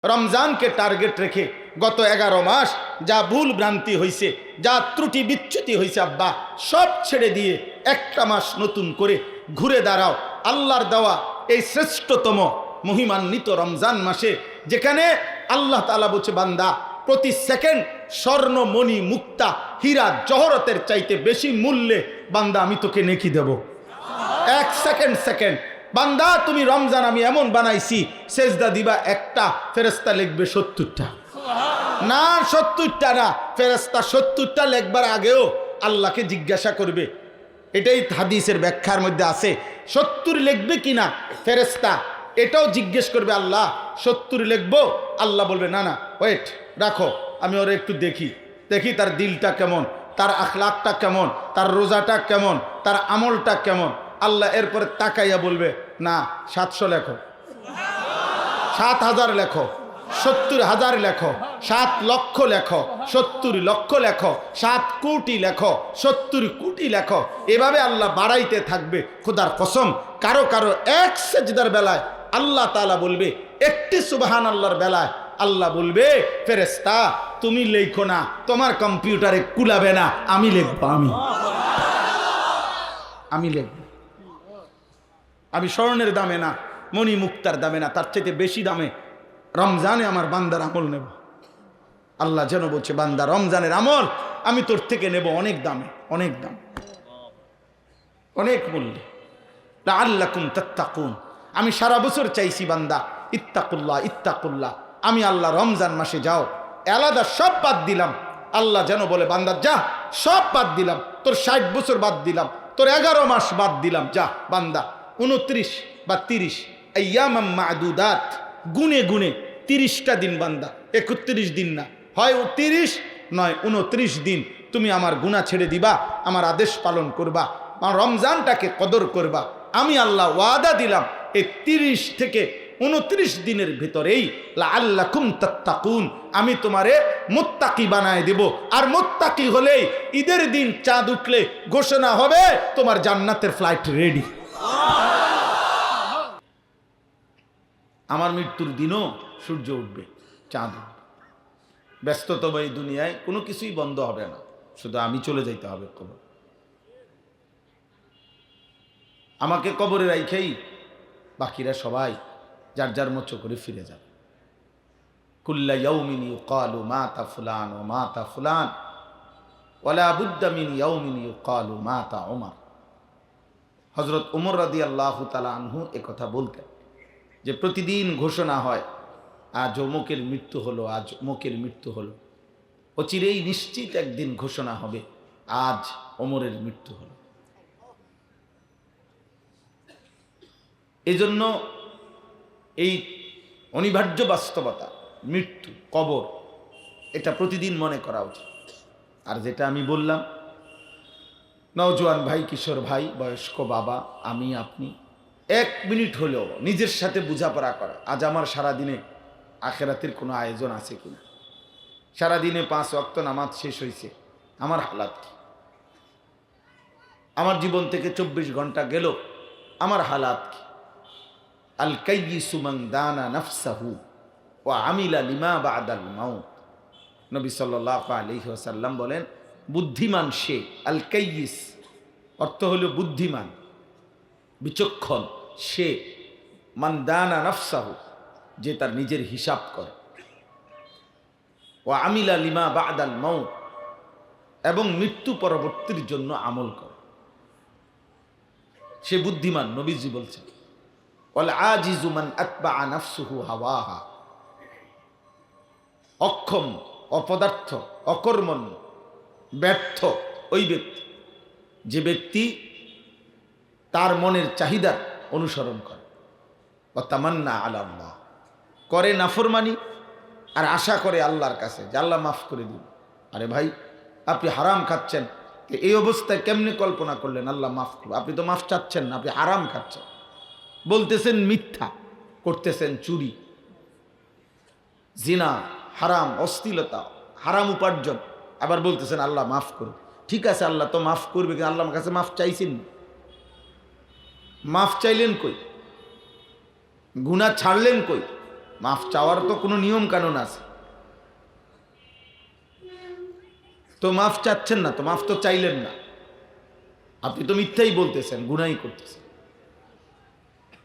রমজানকে টার্গেট রেখে গত 11 মাস যা ভুল ভ্রান্তি হয়েছে, যা ত্রুটি বিচ্যুতি হয়েছে আব্বা, সব ছেড়ে দিয়ে একটা মাস নতুন করে ঘুরে দাঁড়াও আল্লাহর দেওয়া এই শ্রেষ্ঠতম মহিমান্বিত রমজান মাসে, যেখানে আল্লাহ তাআলা বলছে বান্দা প্রতি সেকেন্ড স্বর্ণ মণি মুক্তা হীরা জহরতের চাইতে বেশি মূল্যে বান্দা আমি তোকে নেকি দেব। এক সেকেন্ড বান্দা তুমি রমজান আমি এমন বানাইছি, সেজদা দিবা একটা, ফেরেশতা লিখবে 70টা। না 70টা না, ফেরেশতা 70টা লেখবার আগেও আল্লাহকে জিজ্ঞাসা করবে। এটাই হাদিসের ব্যাখ্যার মধ্যে আছে। 70 লিখবে কিনা ফেরেশতা এটাও জিজ্ঞেস করবে, আল্লাহ 70 লিখবো? আল্লাহ বলবে না না ওয়েট রাখো, আমি ওরা একটু দেখি তার দিলটা কেমন, তার আখলাকটা কেমন, তার রোজাটা কেমন, তার আমলটা কেমন। আল্লাহ এরপরে তাকাইয়া বলবে না 700 লেখো, 7000 লেখো, 70,000 লেখো, 7 লক্ষ লেখো, 70 লক্ষ লেখো, 7 কোটি লেখো, 70 কোটি লেখো। এভাবে আল্লাহ বাড়াইতে থাকবে। খোদার কসম কারো কারো এক সেজদার বেলায় আল্লাহ তাআলা বলবে, একটি সুবহানাল্লাহর বেলায় আল্লাহ বলবে ফেরেশতা তুমি লেখো না, তোমার কম্পিউটারে কুলাবে না, আমি লিখবো, আমি লিখবো। আমি স্বর্ণের দামে না, মণি মুক্তার দামে না, তার চাইতে বেশি দামে রমজানে আমার বান্দার আমল নেব। আল্লাহ যেন বলছে বান্দা রমজানের আমল আমি তোর থেকে নেব অনেক দামে, অনেক দাম, অনেক মূল্যে। লাআল্লাকুম তাত্তাকুন। আমি সারা বছর চাইছি বান্দা ইত্তাকুল্লাহ ইত্তাকুল্লাহ। আমি আল্লাহ রমজান মাসে যাও আলাদা সব বাদ দিলাম। আল্লাহ যেন বলে বান্দা যা সব বাদ দিলাম, তোর 60 বছর বাদ দিলাম, তোর 11 মাস বাদ দিলাম, যা বান্দা 29 বা 30 আইয়ামাম মা'দুদাত, গুনে গুনে 30টা দিন বান্দা, 31 দিন না, হয় 30 নয় 29 দিন তুমি আমার গুনাহ ছেড়ে দিবা, আমার আদেশ পালন করবা, আমার রমজানটাকে কদর করবা। আমি আল্লাহ ওয়াদা দিলাম এই 30 থেকে 29 দিনের ভিতরেই লাআল্লাকুম তাত্তাকুন, আমি তোমারে মুত্তাকি বানায় দেব। আর মুত্তাকি হলেই ঈদের দিন চাঁদ উঠলে ঘোষণা হবে তোমার জান্নাতের ফ্লাইট রেডি। আমার মৃত্যুর দিনও সূর্য উঠবে, চাঁদ উঠবে। ব্যস্ততম এই দুনিয়ায় কোনো কিছুই বন্ধ হবে না, শুধু আমি চলে যাইতে হবে কবর। আমাকে কবরে রাইখেই বাকিরা সবাই যার যার মতো করে ফিরে যাবে। কুল্লা ইয়াউমিন ইউকালু মাতা ফুলান ওয়া মাতা ফুলান ওয়ালা বুদ্দা মিন ইয়াউমিন ইউকালু মাতা উমর। হযরত উমর রাদিয়াল্লাহু তাআলা আনহু একথা বলতেন যে প্রতিদিন ঘোষণা হয় আজ অমুকের মৃত্যু হলো, আজ অমুকের মৃত্যু হলো। অচিরেই নিশ্চিত একদিন ঘোষণা হবে আজ ওমরের মৃত্যু হলো। এজন্য এই অনিবার্য বাস্তবতা মৃত্যু, কবর, এটা প্রতিদিন মনে করা উচিত। আর যেটা আমি বললাম, নওজোয়ান ভাই, কিশোর ভাই, বয়স্ক বাবা, আমি আপনি 1 মিনিট হলেও নিজের সাথে বোঝাপড়া করা, আজ আমার সারাদিনে আখেরাতের কোনো আয়োজন আছে কিনা, সারাদিনে 5 ওয়াক্ত নামাজ শেষ হয়েছে, আমার হালাত কি, আমার জীবন থেকে 24 ঘন্টা গেল, আমার হালাত কি। আল কাইয়িসু মান দানা নাফসাহু ওয়া আমিলা লিমা বাদাল মাউত। নবী সাল্লাল্লাহু আলাইহি ওয়াসাল্লাম বলেন বুদ্ধিমান সে, আল কাইয়িস অর্থ হলো বুদ্ধিমান, বিচক্ষণ সে, মান দানা নাফসাহু যে তার নিজের হিসাব করে, ওয়া আমিলা লিমা বাদাল মাউত এবং মৃত্যু পরবর্তীর জন্য আমল করে, সে বুদ্ধিমান। নবীজি বলছেন ওয়াল আজিজু মান আতবা নাফসুহু হাওয়াহা। অক্ষম, অপদার্থ, অকর্মণ্য, ব্যর্থ ওই ব্যক্তি যে ব্যক্তি তার মনের চাহিদা অনুসরণ করে। ওয়া তামান্না আলা আল্লাহ, করে নাফরমানি আর আশা করে আল্লাহর কাছে যে আল্লাহ মাফ করে দিন। আরে ভাই আপনি হারাম খাচ্ছেন, এই অবস্থায় কেমনে কল্পনা করলেন আল্লাহ মাফ করবে? আপনি তো মাফ চাচ্ছেন না, আপনি হারাম খাচ্ছেন, বলতেছেন মিথ্যা, করতেছেন চুরি, জিনা, হারাম, অশ্লীলতা, হারাম উপার্জন, আবার বলতেছেন আল্লাহ মাফ করবে। ঠিক আছে আল্লাহ তো মাফ করবে, কিন্তু আল্লাহর কাছে মাফ চাইছেন, মাফ চাইলেন কই? গুনাহ ছাড়লেন কই? মাফ চাওয়ার তো কোনো নিয়ম কানুন আছে, তো মাফ চাচ্ছেন না, তো মাফ তো চাইলেন না, আপনি তো মিথ্যাই বলতেছেন, গুনাই করতেছেন।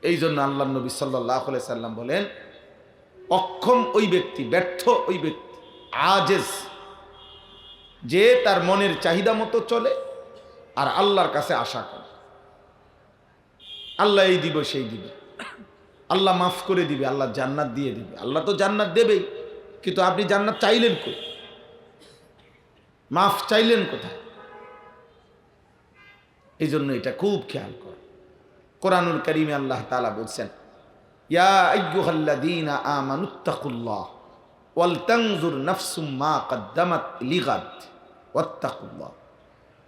এই জন্য আল্লাহ নবী সাল্লাল্লাহু আলাইহি সাল্লাম বলেন, অক্ষম ওই ব্যক্তি, ব্যর্থ ওই ব্যক্তি, আজেজ, যে তার মনের চাহিদা মতো চলে আর আল্লাহর কাছে আশা করে আল্লাহ এই দিব সেই দিবে, আল্লাহ মাফ করে দিবে, আল্লাহ জান্নাত দিয়ে দিবে। আল্লাহ তো জান্নাত দেবেই, কিন্তু আপনি জান্নাত চাইলেন কই? মাফ চাইলেন কোথায়? এই জন্য এটা খুব খেয়াল করে। কোরআনুল কারীমে আল্লাহ তাআলা বলছেন, ইয়া আইয়ুহাল্লাযীনা আমানুত্তাকুল্লাহ ওয়াল তানজুর নাফসুম মা কদ্দামাত লিগাদ ওয়াত্তাকুল্লাহ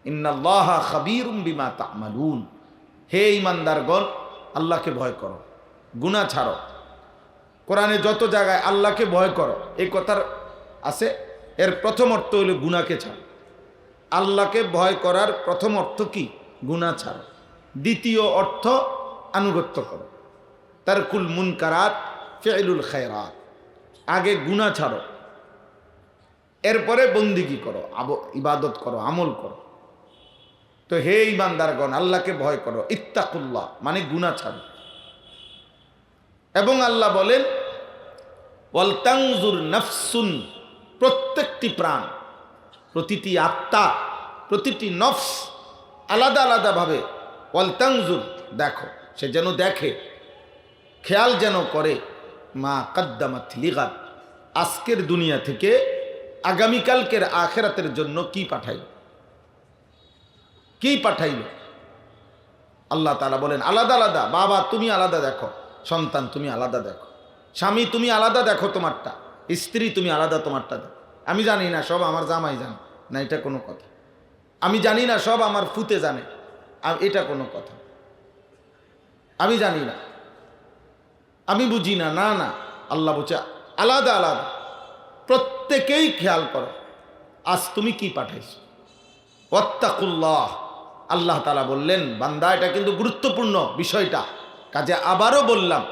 ইন্নাল্লাহা খাবীরুম বিমা তা'মালুন। হে ঈমানদারগণ, আল্লাহকে ভয় করো, গুনাহ ছাড়ো। কোরআনে যত জায়গায় আল্লাহকে ভয় করো এই কথার আছে, এর প্রথম অর্থ হলো গুনাহকে ছাড়ো। আল্লাহকে ভয় করার প্রথম অর্থ কি? গুনাহ ছাড়ো। দ্বিতীয় অর্থ আনুগত্য করো, তারকুল মুনকারাত ফি'লুল খায়রাত। আগে গুনাহ ছাড়ো, এরপরে বন্দিগি করো, ইবাদত করো, আমল করো। তো হে ঈমানদারগণ, আল্লাহকে ভয় করো, ইত্তাকুল্লাহ মানে গুনাহ ছাড়ো। এবং আল্লাহ বলেন, ওয়াল তানজুর নাফসুন, প্রত্যেকটি প্রাণ, প্রতিটি আত্মা, প্রতিটি নফস আলাদা আলাদাভাবে, ওয়াল তানজুর দেখো, সে যেন দেখে, খেয়াল যেন করে, মা কদ্দামাত লিগাদ, আজকের দুনিয়া থেকে আগামীকালকের আখিরাতের জন্য কি পাঠাইল, কি পাঠাইল। আল্লাহ তাআলা বলেন আলাদা আলাদা। বাবা তুমি আলাদা দেখো, সন্তান তুমি আলাদা দেখো, স্বামী তুমি আলাদা দেখো তোমারটা, স্ত্রী তুমি আলাদা তোমারটা দেখো। আমি জানি না, সব আমার জামাই জানে না, এটা কোনো কথা। আমি জানি না, সব আমার ফুতে জানে, এটা কোনো কথা। আমি জানি না, আমি বুঝি না, না না, আল্লাহ বলছে আলাদা আলাদা, প্রত্যেকেই খেয়াল করো আজ তুমি কি পাঠাইছো। ওয়াত্তাকুল্লাহ, আল্লাহ তাআলা বললেন, বান্দা এটা কিন্তু গুরুত্বপূর্ণ বিষয়টা, কাজে আবারও বললাম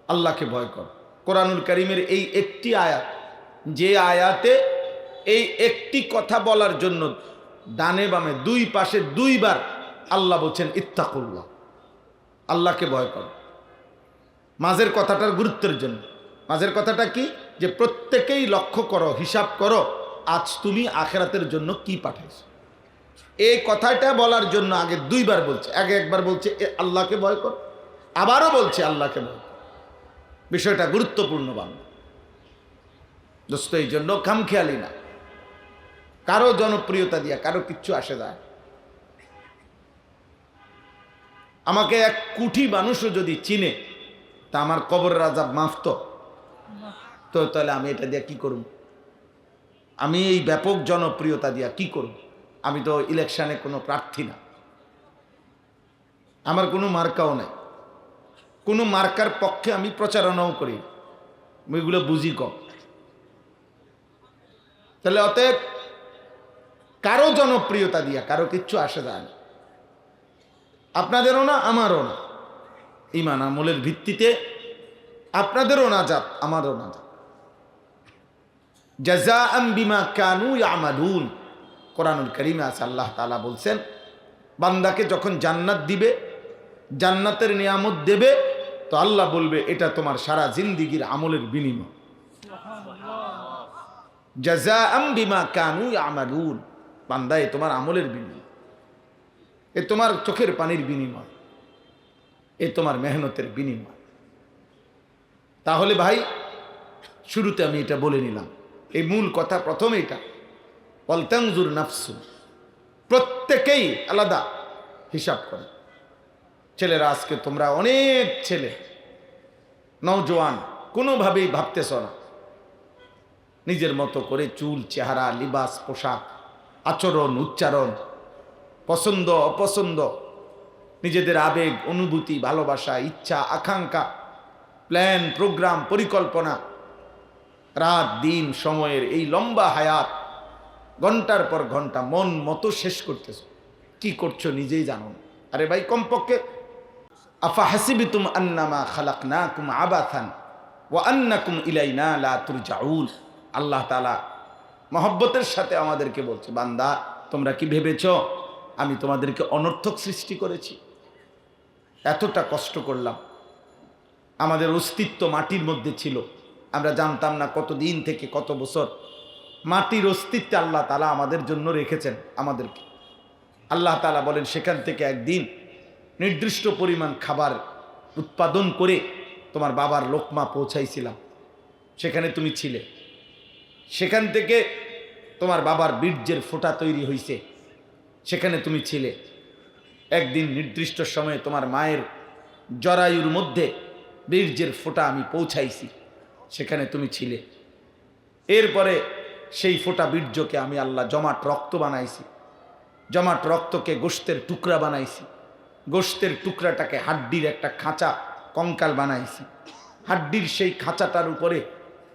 আল্লাহকে ভয় কর। কোরআনুল কারীমের এই একটি আয়াত, যে আয়াতে এই একটি কথা বলার জন্য ডানে বামে দুই পাশে দুইবার আল্লাহ বলছেন ইত্তাকুল্লাহ, আল্লাহকে ভয় কর। মাঝের কথাটার গুরুত্বের জন্য, মাঝের কথাটা কি, যে প্রত্যেকেই লক্ষ্য করো, হিসাব করো আজ তুমি আখিরাতের জন্য কি পাঠাইছো। এই কথাটা বলার জন্য আগে দুইবার বলছে, আগে একবার বলছে আল্লাহকে ভয় কর, আবারও বলছে আল্লাহকে ভয় কর। বিষয়টা গুরুত্বপূর্ণ বাংলা দোস্ত। এই জন্য খামখেয়ালি না, কারো জনপ্রিয়তা দিয়া কারো কিচ্ছু আসে যায়। আমাকে 1 কোটি মানুষও যদি চিনে, তা আমার কবরের আযাব মাফ তো, তাহলে আমি এটা দিয়া কি করব? আমি এই ব্যাপক জনপ্রিয়তা দিয়া কি করব? আমি তো ইলেকশনে কোনো প্রার্থী না, আমার কোনো মার্কাও নাই, কোনো মার্কার পক্ষে আমি প্রচারণাও করি, ওইগুলো বুঝি কম। তাহলে অতএব কারো জনপ্রিয়তা দিয়া কারো কিচ্ছু আসে যায় না, আপনাদেরও না আমারও না। ঈমান আমলের ভিত্তিতে আপনাদেরও নাজাত, আমারও নাজাত। জাযাআম বিমা কানু ইয়ামালুন, কোরআনুল কারীমে আছে, আল্লাহ তাআলা বলছেন, বান্দাকে যখন জান্নাত দিবে, জান্নাতের নিয়ামত দেবে, তো আল্লাহ বলবে এটা তোমার সারা জিন্দেগীর আমলের বিনিময়। জাযাআম বিমা কানু ইয়ামালুন, বান্দা এ তোমার আমলের বিনিময়, এ তোমার চোখের পানির বিনিময়, এ তোমার মেহনতের বিনিময়। তাহলে ভাই, শুরুতে আমি এটা বলে নিলাম, এই মূল কথা প্রথম এটা, ওয়াল তানজুর নাফসু, প্রত্যেকেই আলাদা হিসাব করে। ছেলেরা, আজকে তোমরা অনেক ছেলে নওজোয়ান কোনোভাবেই ভাবতেছ না, নিজের মতো করে চুল, চেহারা, লিবাস, পোশাক, আচরণ, উচ্চারণ, পছন্দ অপছন্দ, নিজেদের আবেগ, অনুভূতি, ভালোবাসা, ইচ্ছা, আকাঙ্ক্ষা, প্ল্যান, প্রোগ্রাম, পরিকল্পনা, রাত দিন সময়ের এই লম্বা হায়াত, ঘন্টার পর ঘন্টা মন মতো শেষ করতেছ। কি করছো নিজেই জানো না। আরে ভাই, কমপক্ষে আফা হাসিবিতুম আন্নামা খালাকনাকুম আবাথান ওয়া আন্নাকুম ইলাইনা লা তুরজাউন। আল্লাহ তাআলা মহব্বতের সাথে আমাদেরকে বলছে, বান্দা তোমরা কি ভেবেছ আমি তোমাদেরকে অনর্থক সৃষ্টি করেছি? এতটা কষ্ট করলাম, আমাদের অস্তিত্ব মাটির মধ্যে ছিল, আমরা জানতাম না কত দিন থেকে, কত বছর মাটির অস্তিত্বে আল্লাহ তাআলা আমাদের জন্য রেখেছেন আমাদেরকে। আল্লাহ তাআলা বলেন, সেখান থেকে একদিন নির্দিষ্ট পরিমাণ খাবার উৎপাদন করে তোমার বাবার লোকমা পৌঁছাইছিলাম, সেখানে তুমি ছিলে। সেখান থেকে তোমার বাবার বীর্যের ফোঁটা তৈরি হয়েছে, সেখানে তুমি ছিলে। একদিন নির্দিষ্ট সময়ে তোমার মায়ের জরায়ুর মধ্যে বীর্যের ফোঁটা আমি পৌঁছাইছি, সেখানে তুমি ছিলে। এরপরে সেই ফোঁটা বীর্যকে আমি আল্লাহ জমাট রক্ত বানাইছি, জমাট রক্তকে গোশতের টুকরা বানাইছি, গোশতের টুকরাটাকে হাড্ডির একটা খাঁচা কঙ্কাল বানাইছি, হাড্ডির সেই খাঁচাটার উপরে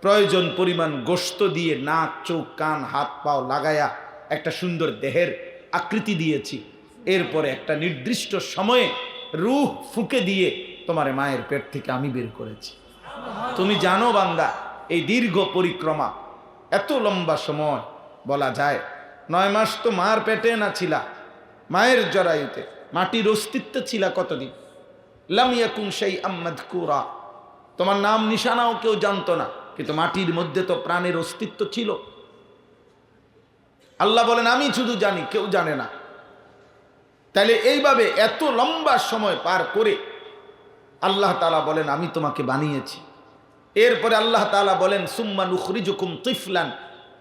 প্রয়োজন পরিমাণ গোশত দিয়ে নাক, চোখ, কান, হাত পাও লাগায়া একটা সুন্দর দেহের আকৃতি দিয়েছি। এরপরে একটা নির্দিষ্ট সময়ে রূহ ফুঁকে দিয়ে তোমার মায়ের পেট থেকে আমি বের করেছি। তুমি জানো বান্দা, এই দীর্ঘ পরিক্রমা, এত লম্বা সময়, বলা যায় 9 মাস তো মার পেটে না ছিলা, মায়ের জরায়ুতে মাটির অস্তিত্ব ছিল কতদিন। লাম ইয়াকুন শাইআম মাযকুরা, তোমার নাম নিশানাও কেউ জানতো না, কিন্তু মাটির মধ্যে তো প্রাণের অস্তিত্ব ছিল। আল্লাহ বলেন আমি শুধু জানি, কেউ জানে না। তাহলে এইভাবে এত লম্বা সময় পার করে আল্লাহ তাআলা বলেন আমি তোমাকে বানিয়েছি। এরপরে আল্লাহ তাআলা বলেন সুম্মা নুখরিজুকুম তিফলান,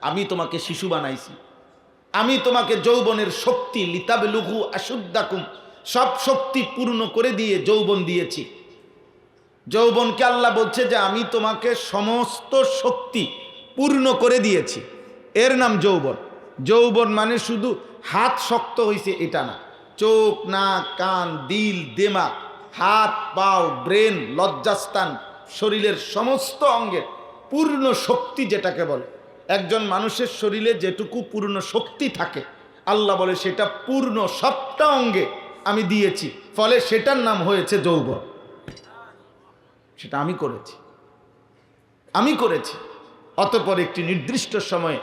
আমি তোমাকে শিশু বানাইছি, আমি তোমাকে যৌবনের শক্তি লিতাবলুগু আশুদ্দাকুম, সব শক্তি পূর্ণ করে দিয়ে যৌবন দিয়েছি। যৌবনকে আল্লাহ বলছে যে আমি তোমাকে সমস্ত শক্তি পূর্ণ করে দিয়েছি, এর নাম যৌবন। যৌবন মানে শুধু হাত শক্ত হয়েছে এটা না, চোখ, নাক, কান, দিল, দিমাগ, হাত, পাও, ব্রেন, লজ্জাস্থান, শরীরের সমস্ত অঙ্গের পূর্ণ শক্তি যেটাকে বলে। একজন মানুষের শরীরে যেটুকু পূর্ণ শক্তি থাকে আল্লাহ বলে সেটা পূর্ণ সবটা অঙ্গে আমি দিয়েছি, ফলে সেটার নাম হয়েছে যৌবন। সেটা আমি করেছি, আমি করেছি। অতঃপর একটি নির্দিষ্ট সময়ে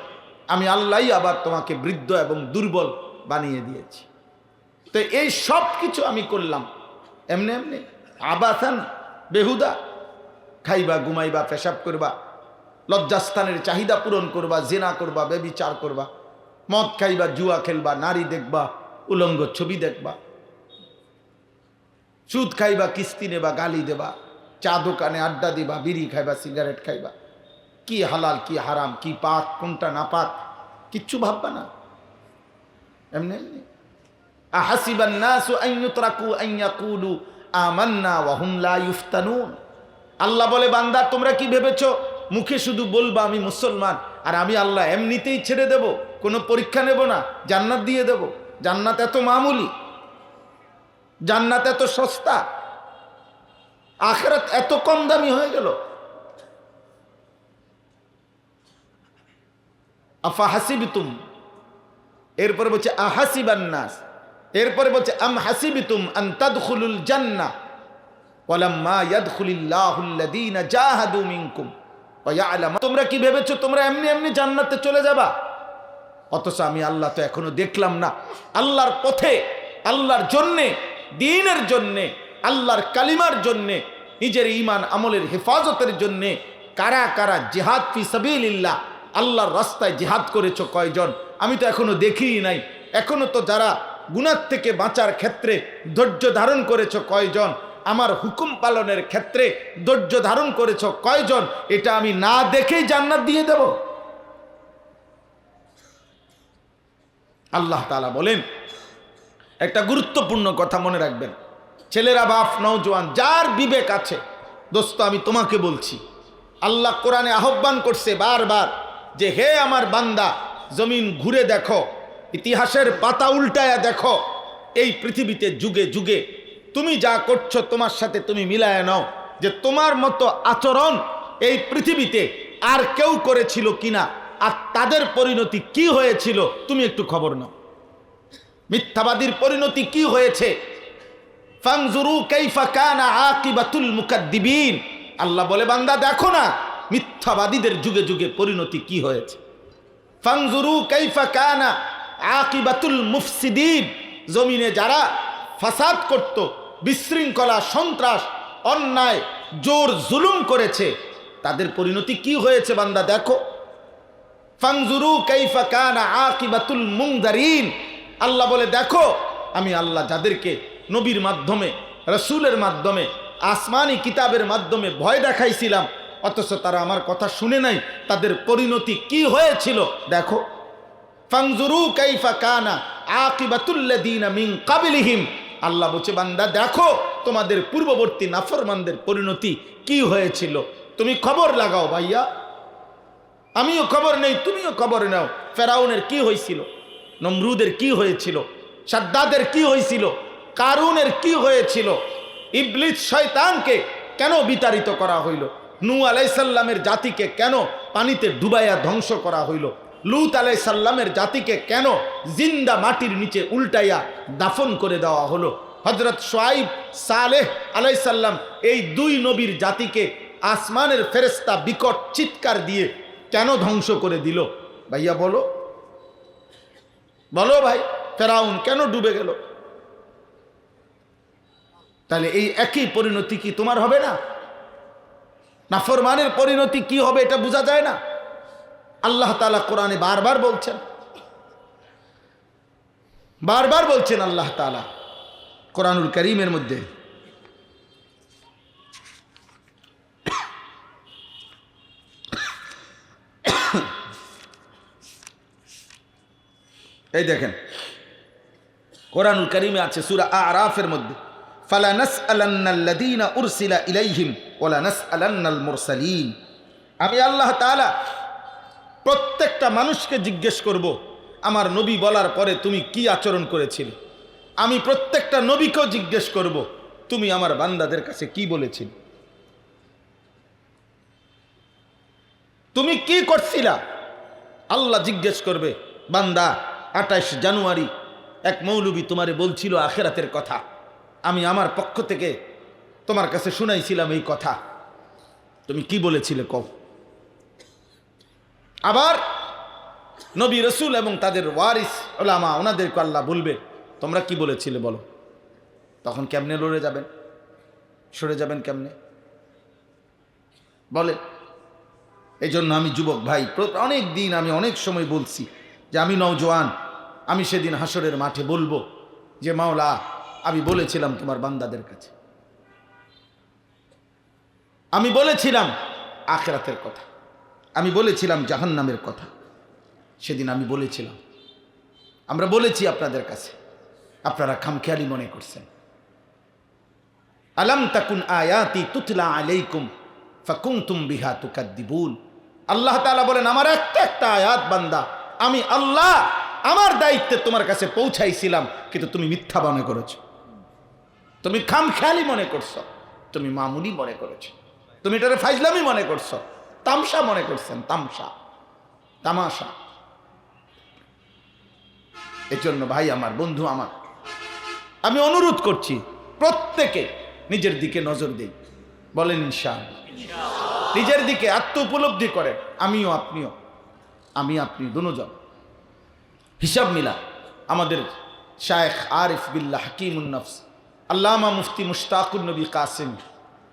আমি আল্লাহই আবার তোমাকে বৃদ্ধ এবং দুর্বল বানিয়ে দিয়েছি। তো এই সব কিছু আমি করলাম এমনি এমনি আবাসান, বেহুদা। খাইবা, ঘুমাইবা, পেশাব করবা, লজ্জাস্থানের চাহিদা পূরণ করবা, জেনা করবা, ব্যভিচার করবা, মদ খাইবা, জুয়া খেলবা, নারী দেখবা, উলঙ্গ ছবি দেখবা, সুদ খাইবা, কিস্তি নেবা, গালি দেবা, চা দোকানে আড্ডা দিবা, বিড়ি খাইবা, সিগারেট খাইবা, কি হালাল কি হারাম, কি পাক কোনটা না পাক কিচ্ছু ভাববা না, এমনি এমনি। আহাসিবান নাসু আন ইউতরাকু আন ইয়াকুলু আমান্না ওয়া হুম লা ইফতানুন। আল্লাহ বলে বান্দা তোমরা কি ভেবেছো মুখে শুধু বলবা আমি মুসলমান আর আমি আল্লাহ এমনিতেই ছেড়ে দেব, কোনো পরীক্ষা নেব না, জান্নাত দিয়ে দেব? জান্নাত এত মামুলি, জান্নাত এত সস্তা, আখিরাত এত কম দামি হয়ে গেল। আফা হাসিবিতুম, এরপরে বলছে আহাসিবান নাস, এরপরে বলছে আম হাসিবিতুম আন তাদখুলুল জান্নাহ ওয়ালাম্মা ইয়াদখুলিল্লাহুল্লাযীনা জাহাদু মিনকুম ওয়া ইয়ালাম। তোমরা কি ভেবেছো তোমরা এমনি এমনি জান্নাতে চলে যাবা? অথচ আমি আল্লাহ তো এখনো দেখলাম না আল্লাহর পথে, আল্লাহর জন্যে, দ্বীনের জন্যে, আল্লাহর কালিমার জন্যে, নিজের ঈমান আমলের হেফাজতের জন্যে কারা কারা জিহাদ ফি সাবিলিল্লাহ, আল্লাহর রাস্তায় জিহাদ করেছো কয়জন? আমি তো এখনো দেখিই নাই। এখনো তো যারা গুনাহ থেকে বাঁচার ক্ষেত্রে ধৈর্য ধারণ করেছো কয়জন? আমার হুকুম পালনের ক্ষেত্রে ধৈর্য ধারণ করেছো কয়জন? এটা আমি না দেখেই জান্নাত দিয়ে দেব? আল্লাহ তাআলা বলেন, একটা গুরুত্বপূর্ণ কথা মনে রাখবেন, ছেলেরা, বাপ, নওজোয়ান, যার বিবেক আছে, দোস্ত আমি তোমাকে বলছি, আল্লাহ কোরআনে আহ্বান করছে বারবার যে হে আমার বান্দা, জমিন ঘুরে দেখো, ইতিহাসের পাতা উল্টায়া দেখো, এই পৃথিবীতে যুগে যুগে তুমি যা করছো তোমার সাথে তুমি মিলায় নাও যে তোমার মতো আচরণ এই পৃথিবীতে আর কেউ করেছিল কিনা, আর তাদের পরিণতি কি হয়েছিল তুমি একটু খবর নাও। মিথ্যাবাদীর পরিণতি কি হয়েছে? ফানজুরু কাইফা কানা আকিবাতুল মুকাদ্দিবিন। আল্লাহ বলে বান্দা দেখো না মিথ্যাবাদীদের যুগে যুগে পরিণতি কি হয়েছে। ফানজুরু কাইফা কানা আকিবাতুল মুফসিদিন, জমিনে যারা ফাসাদ করত, বিশৃঙ্খলা, সন্ত্রাস, অন্যায়, জোর জুলুম করেছে, তাদের পরিণতি কি হয়েছে বান্দা দেখো। ফানজুরু কাইফা কানা আকিবাতুল মুনজারিন, আল্লাহ বলে দেখো আমি আল্লাহ যাদেরকে নবীর মাধ্যমে, রাসূলের মাধ্যমে, আসমানি কিতাবের মাধ্যমে ভয় দেখাইছিলাম, অথচ তারা আমার কথা শুনে নাই, তাদের পরিণতি কি হয়েছিল দেখো। ফানজুরু কাইফা কানা আকিবাতুল লাযিনা মিন ক্বাবলিহিম, আল্লাহ বলছে বান্দা দেখো তোমাদের পূর্ববর্তী নাফরমানদের পরিণতি কি হয়েছিল। তুমি খবর লাগাও ভাইয়া, আমিও খবর নেই, তুমিও খবর নাও। ফেরাউনের কি হয়েছিল, নমরুদের কি হয়েছিল, সাদ্দাদের কি হয়েছিল, কারুনের কি হয়েছিল, ইবলিস শয়তানকে কেন বিতাড়িত করা হইল, নূহ আলাইহিস সালামের জাতিকে কেন পানিতে ডুবাইয়া ধ্বংস করা হইল, লূত আলাইহিস সালামের জাতিকে কেন জিন্দা মাটির নিচে উল্টাইয়া দাফন করে দেওয়া হলো, হযরত শুআইব, সালেহ আলাইহিস সালাম এই দুই নবীর জাতিকে আসমানের ফেরেশতা বিকট চিৎকার দিয়ে কেন ধ্বংস করে দিল। ভাইয়া বলো, বলো ভাই, ফেরাউন কেন ডুবে গেল? তাহলে এই একই পরিণতি কি তোমার হবে না? নাফরমানের পরিণতি কি হবে এটা বোঝা যায় না? আল্লাহ তাআলা কোরআনে বারবার বলছেন, বারবার বলছেন আল্লাহ তাআলা কোরআনুল কারীমের মধ্যে, এই দেখেন কোরআনুল কারীমে আছে সূরা আরাফের মধ্যে, ফালা নাসআলান্নাল্লাযীনা উরসিলা ইলাইহিম ওয়ালা নাসআলান্নাল মুরসালিন, আমি আল্লাহ তাআলা প্রত্যেকটা মানুষকে জিজ্ঞেস করব আমার নবী বলার পরে তুমি কি আচরণ করেছিলে। আমি প্রত্যেকটা নবীকেও জিজ্ঞেস করব তুমি আমার বান্দাদের কাছে কি বলেছিলে, তুমি কি করছিলা। আল্লাহ জিজ্ঞেস করবে বান্দা 28 জানুয়ারি এক মৌলবী তোমারে বলছিল আখিরাতের কথা, আমি আমার পক্ষ থেকে তোমার কাছে শুনাইছিলাম এই কথা, তুমি কি বলেছিলে কও। আবার নবী রাসূল এবং তাদের ওয়ারিস উলামা ওনাদেরকে আল্লাহ বলবে তোমরা কি বলেছিলে বলো। তখন কেমনে লড়ে যাবেন, সরে যাবেন কেমনে বলে। এই জন্য আমি যুবক ভাই অনেক দিন আমি অনেক সময় বলছি যে আমি নওজোয়ান, আমি সেদিন হাসরের মাঠে বলবো যে মাওলা আমি বলেছিলাম তোমার বান্দাদের কাছে, আমি বলেছিলাম আখিরাতের কথা, আমি বলেছিলাম জাহান্নামের কথা, সেদিন আমি বলেছিলাম, আমরা বলেছি আপনাদের কাছে, আপনারা খামখেয়ালি মনে করছেন। আলাম তাকুন আয়াতি তুতলা আলাইকুম ফাকুনতুম বিহা তুকাদ্দিবুন, আল্লাহ তাআলা বলেন আমার একটা একটা আয়াত বান্দা আমি আল্লাহ আমার দায়িত্বে তোমার কাছে পৌঁছাইছিলাম, কিন্তু তুমি মিথ্যা মনে করেছো, তুমি খামখেয়ালি মনে করছো, তুমি মামুলি মনে করেছো, তুমি এটারে ফাজলামি মনে করছো, তামসা মনে করছেন, তামসা তামাশা। এজন্য ভাই আমার, বন্ধু আমার, আমি অনুরোধ করছি প্রত্যেকে নিজের দিকে নজর দিই, বলেন ইনশাআল্লাহ। নিজের দিকে আত্ম উপলব্ধি করেন, আমিও আপনিও, আমি আপনি দুজন হিসাব মিলা। আমাদের শায়েখ আরিফ বিল্লাহ হাকিমুন নফস আল্লামা মুফতি মুশতাকুন নবী কাসিম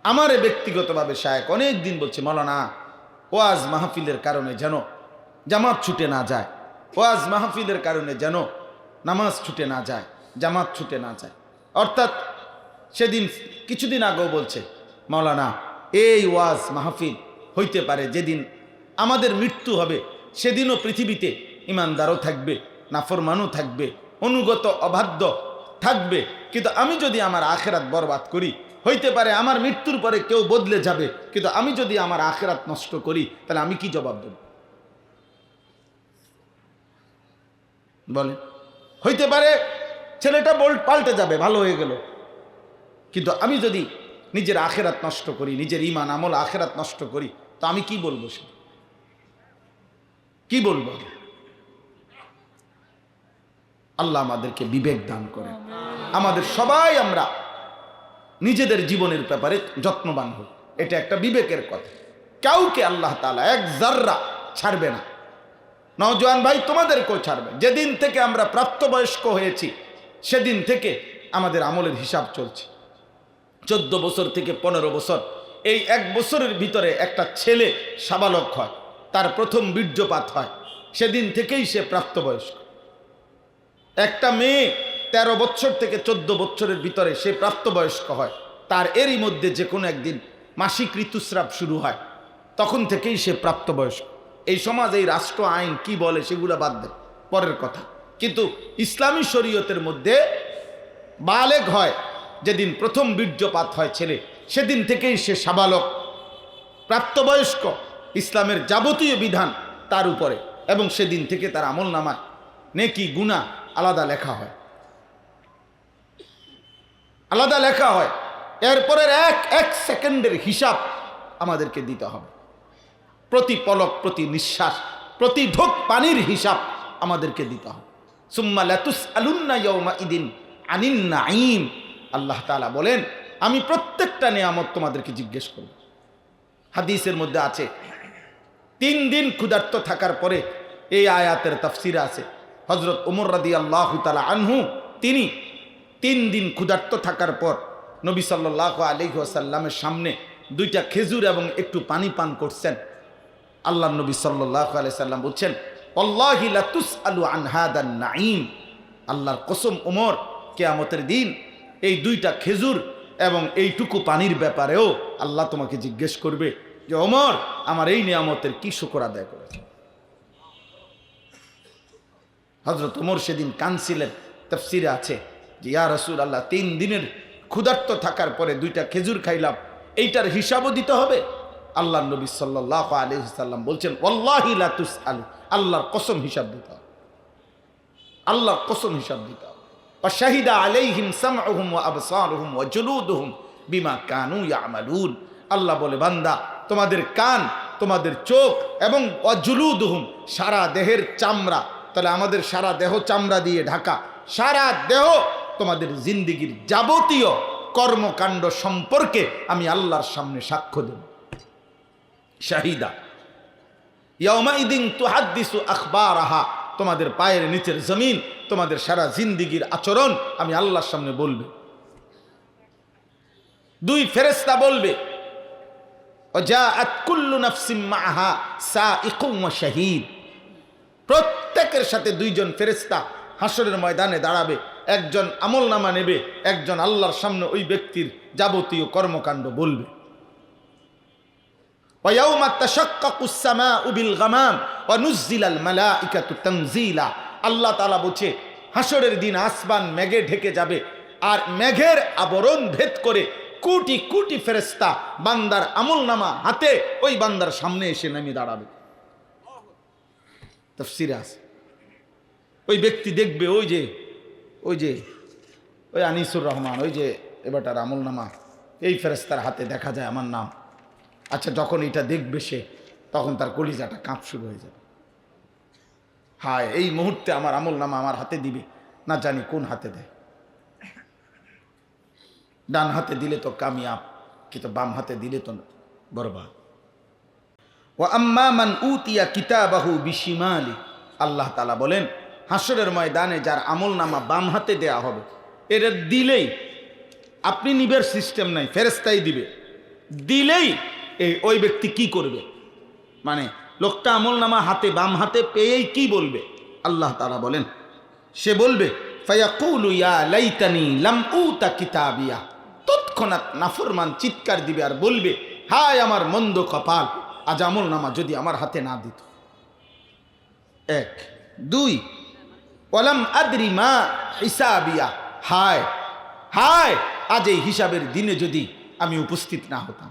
আমারে ব্যক্তিগতভাবে শায়েখ অনেক দিন বলছে মাওলানা ওয়াজ মাহফিলের কারণে যেন জামাত ছুটে না যায়, ওয়াজ মাহফিলের কারণে যেন নামাজ ছুটে না যায়, জামাত ছুটে না যায়। অর্থাৎ সেদিন কিছুদিন আগেও বলছে মাওলানা এই ওয়াজ মাহফিল হইতে পারে যেদিন আমাদের মৃত্যু হবে সেদিনও পৃথিবীতে ইমানদারও থাকবে, নাফরমানও থাকবে, অনুগত অবাধ্য থাকবে, কিন্তু আমি যদি আমার আখিরাত বরবাদ করি, হইতে পারে আমার মৃত্যুর পরে কেউ বদলে যাবে, কিন্তু আমি যদি আমার আখিরাত নষ্ট করি তাহলে আমি কি জবাব দেব বলে। হইতে পারে ছেলেটা পাল্টে যাবে, ভালো হয়ে গেল, কিন্তু আমি যদি নিজের আখিরাত নষ্ট করি, নিজের ঈমান আমল আখিরাত নষ্ট করি, তো আমি কি বলবো, সে কি বলবো। আল্লাহ আমাদেরকে বিবেক দান করেন, আমাদের সবাই আমরা নিজেদের জীবনের ব্যাপারে যত্নবান হই। এটা একটা বিবেকের কথা। কাউকে আল্লাহ তাআলা এক জাররা ছাড়বে না। নওজোয়ান ভাই, তোমাদেরকেও ছাড়বে। যেদিন থেকে আমরা প্রাপ্তবয়স্ক হয়েছি সেদিন থেকে আমাদের আমলের হিসাব চলছে। 14 বছর থেকে 15 বছর, এই 1 বছরের ভিতরে একটা ছেলে সাবালক হয়, তার প্রথম বীর্যপাত হয়, সেদিন থেকেই সে প্রাপ্তবয়স্ক। একটা মেয়ে 13 বছর থেকে 14 বছরের ভিতরে সে প্রাপ্তবয়স্ক হয়, তার এরই মধ্যে যে কোনো একদিন মাসিক ঋতুস্রাব শুরু হয়, তখন থেকেই সে প্রাপ্তবয়স্ক। এই সমাজ, এই রাষ্ট্র আইন কি বলে সেগুলো বাদ দেয়, পরের কথা। কিন্তু ইসলামী শরীয়তের মধ্যে বালেগ হয় যেদিন প্রথম বীর্যপাত হয় ছেলে, সেদিন থেকেই সে সাবালক, প্রাপ্তবয়স্ক। ইসলামের যাবতীয় বিধান তার উপরে, এবং সেদিন থেকে তার আমল নামায় নেকি গুনাহ আলাদা লেখা হয়, আলাদা লেখা হয়। এরপরের এক সেকেন্ডের হিসাব আমাদেরকে দিতে হবে। প্রতি পলক, প্রতি নিঃশ্বাস, প্রতি ঢোক পানির হিসাব আমাদেরকে দিতে হবে। সুম্মা লাতুসআলুন্না ইয়াওমাইদিন আনিন নাঈম। আল্লাহ তাআলা বলেন, আমি প্রত্যেকটা নিয়ামত তোমাদেরকে জিজ্ঞেস করব। হাদিসের মধ্যে আছে 3 দিন ক্ষুধার্ত থাকার পরে, এই আয়াতের তাফসিরে আছে, হযরত ওমর রাদিয়াল্লাহু তাআলা আনহু তিনি 3 দিন ক্ষুধার্ত থাকার পর নবী সাল্লাল্লাহু আলাইহি ওয়াসাল্লামের সামনে 2টা খেজুর এবং একটু পানি পান করছেন। আল্লাহ নবী সাল্লাল্লাহু আলাইহি সাল্লাম বলছেন, ওয়াল্লাহি লা তুসআলু আন হাদান নাঈম। আল্লাহর কসম ওমর, কিয়ামতের দিন এই 2টা খেজুর এবং এইটুকু পানির ব্যাপারেও আল্লাহ তোমাকে জিজ্ঞেস করবে যে ওমর, আমার এই নিয়ামতের কি শুকর আদায় করেছে। হযরত ওমর সেদিন কাঁদছিলেন। তাফসিরে আছে যে ইয়া রাসূলুল্লাহ, 3 দিনের ক্ষুধার্ত থাকার পরে 2টা খেজুর খাইলাম, এইটার হিসাবও দিতে হবে। আল্লাহ নবী সাল্লাল্লাহু আলাইহি সাল্লাম বলছেন, ওয়াল্লাহি লা তুসআলু, আল্লাহর কসম হিসাব দিতে হবে, আল্লাহর কসম হিসাব দিতে হবে। ওয়া শাহিদা আলাইহিম সামউহুম ওয়া আবসারুহুম ওয়া জুলুদুহুম বিমা কানু ইয়ামালুন। আল্লাহ বলে, বান্দা, তোমাদের কান, তোমাদের চোখ এবং ওয়া জুলুদুহুম, সারা দেহের চামড়া, তাহলে আমাদের সারা দেহ চামড়া দিয়ে ঢাকা, সারা দেহ তোমাদের জিন্দেগির যাবতীয় কর্মকাণ্ড সম্পর্কে আমি আল্লাহর সামনে সাক্ষ্য দেব। শাহিদা ইয়াউমাইদিন তুহাদ্দিসু আখবারাহা, তোমাদের পায়ের নিচের জমিন, তোমাদের সারা জিন্দেগির আচরণ আমি আল্লাহর সামনে বলবে। 2 ফেরেশতা বলবে, ওয়াজাআত কুল্লু নাফসিন মাআহা সাইকুম ওয়া শাহীদ। প্রত্যেকের সাথে 2 জন ফেরেশতা হাসরের ময়দানে দাঁড়াবে। একজন আমলনামা নেবে, একজন আল্লাহর সামনে ওই ব্যক্তির যাবতীয় কর্মকাণ্ড বলবে। ওয়ায়াউমা তাশাক্কাকুস সামাউ বিল গামাম ওয়া নুজ্জিলাল মালাইকাতু তানজিলা। আল্লাহ তাআলা বলছে, হাসরের দিন আসমান মেঘে ঢেকে যাবে, আর মেঘের আবরণ ভেদ করে কোটি কোটি ফেরেশতা বান্দার আমলনামা হাতে ওই বান্দার সামনে এসে নেমে দাঁড়াবে। তাফসীরে আছে, ওই ব্যক্তি দেখবে, ওই আনিসুর রহমান, ওই যে এবারটার আমলনামা, এই ফেরেশতার হাতে দেখা যায় আমার নাম। আচ্ছা, যখন এটা দেখবে সে, তখন তার কলিজাটা কাঁপ শুরু হয়ে যাবে। হায়, এই মুহূর্তে আমার আমলনামা আমার হাতে দিবে, না জানি কোন হাতে দেয়। ডান হাতে দিলে তো কামিয়াব, কিন্তু বাম হাতে দিলে তো বরবাদ। ওয়া আম্মা মান উতিয়া কিতাবাহু বিশিমালি। আল্লাহ তাআলা বলেন, হাসরের ময়দানে যার আমলনামা বাম হাতে দেয়া হবে, এর দিলেই, আপনি নিবের সিস্টেম নাই, ফেরেশতাই দিবে। দিলেই ওই ব্যক্তি কি করবে, মানে লোকটা আমলনামা হাতে বাম হাতে পেয়েই কি বলবে? আল্লাহ তাআলা বলেন, সে বলবে, ফায়াকুলু ইয়া লাইতানি লাম উতা কিতাবিয়া। তৎক্ষণাৎ নাফরমান চিৎকার দিবে আর বলবে, হায় আমার মন্দ কপাল, আজ আমলনামা যদি আমার হাতে না দিত। 1 2 ওয়ালাম আদরি মা হিসাবিয়া। হায় হায়, আজ এই হিসাবের দিনে যদি আমি উপস্থিত না হতাম।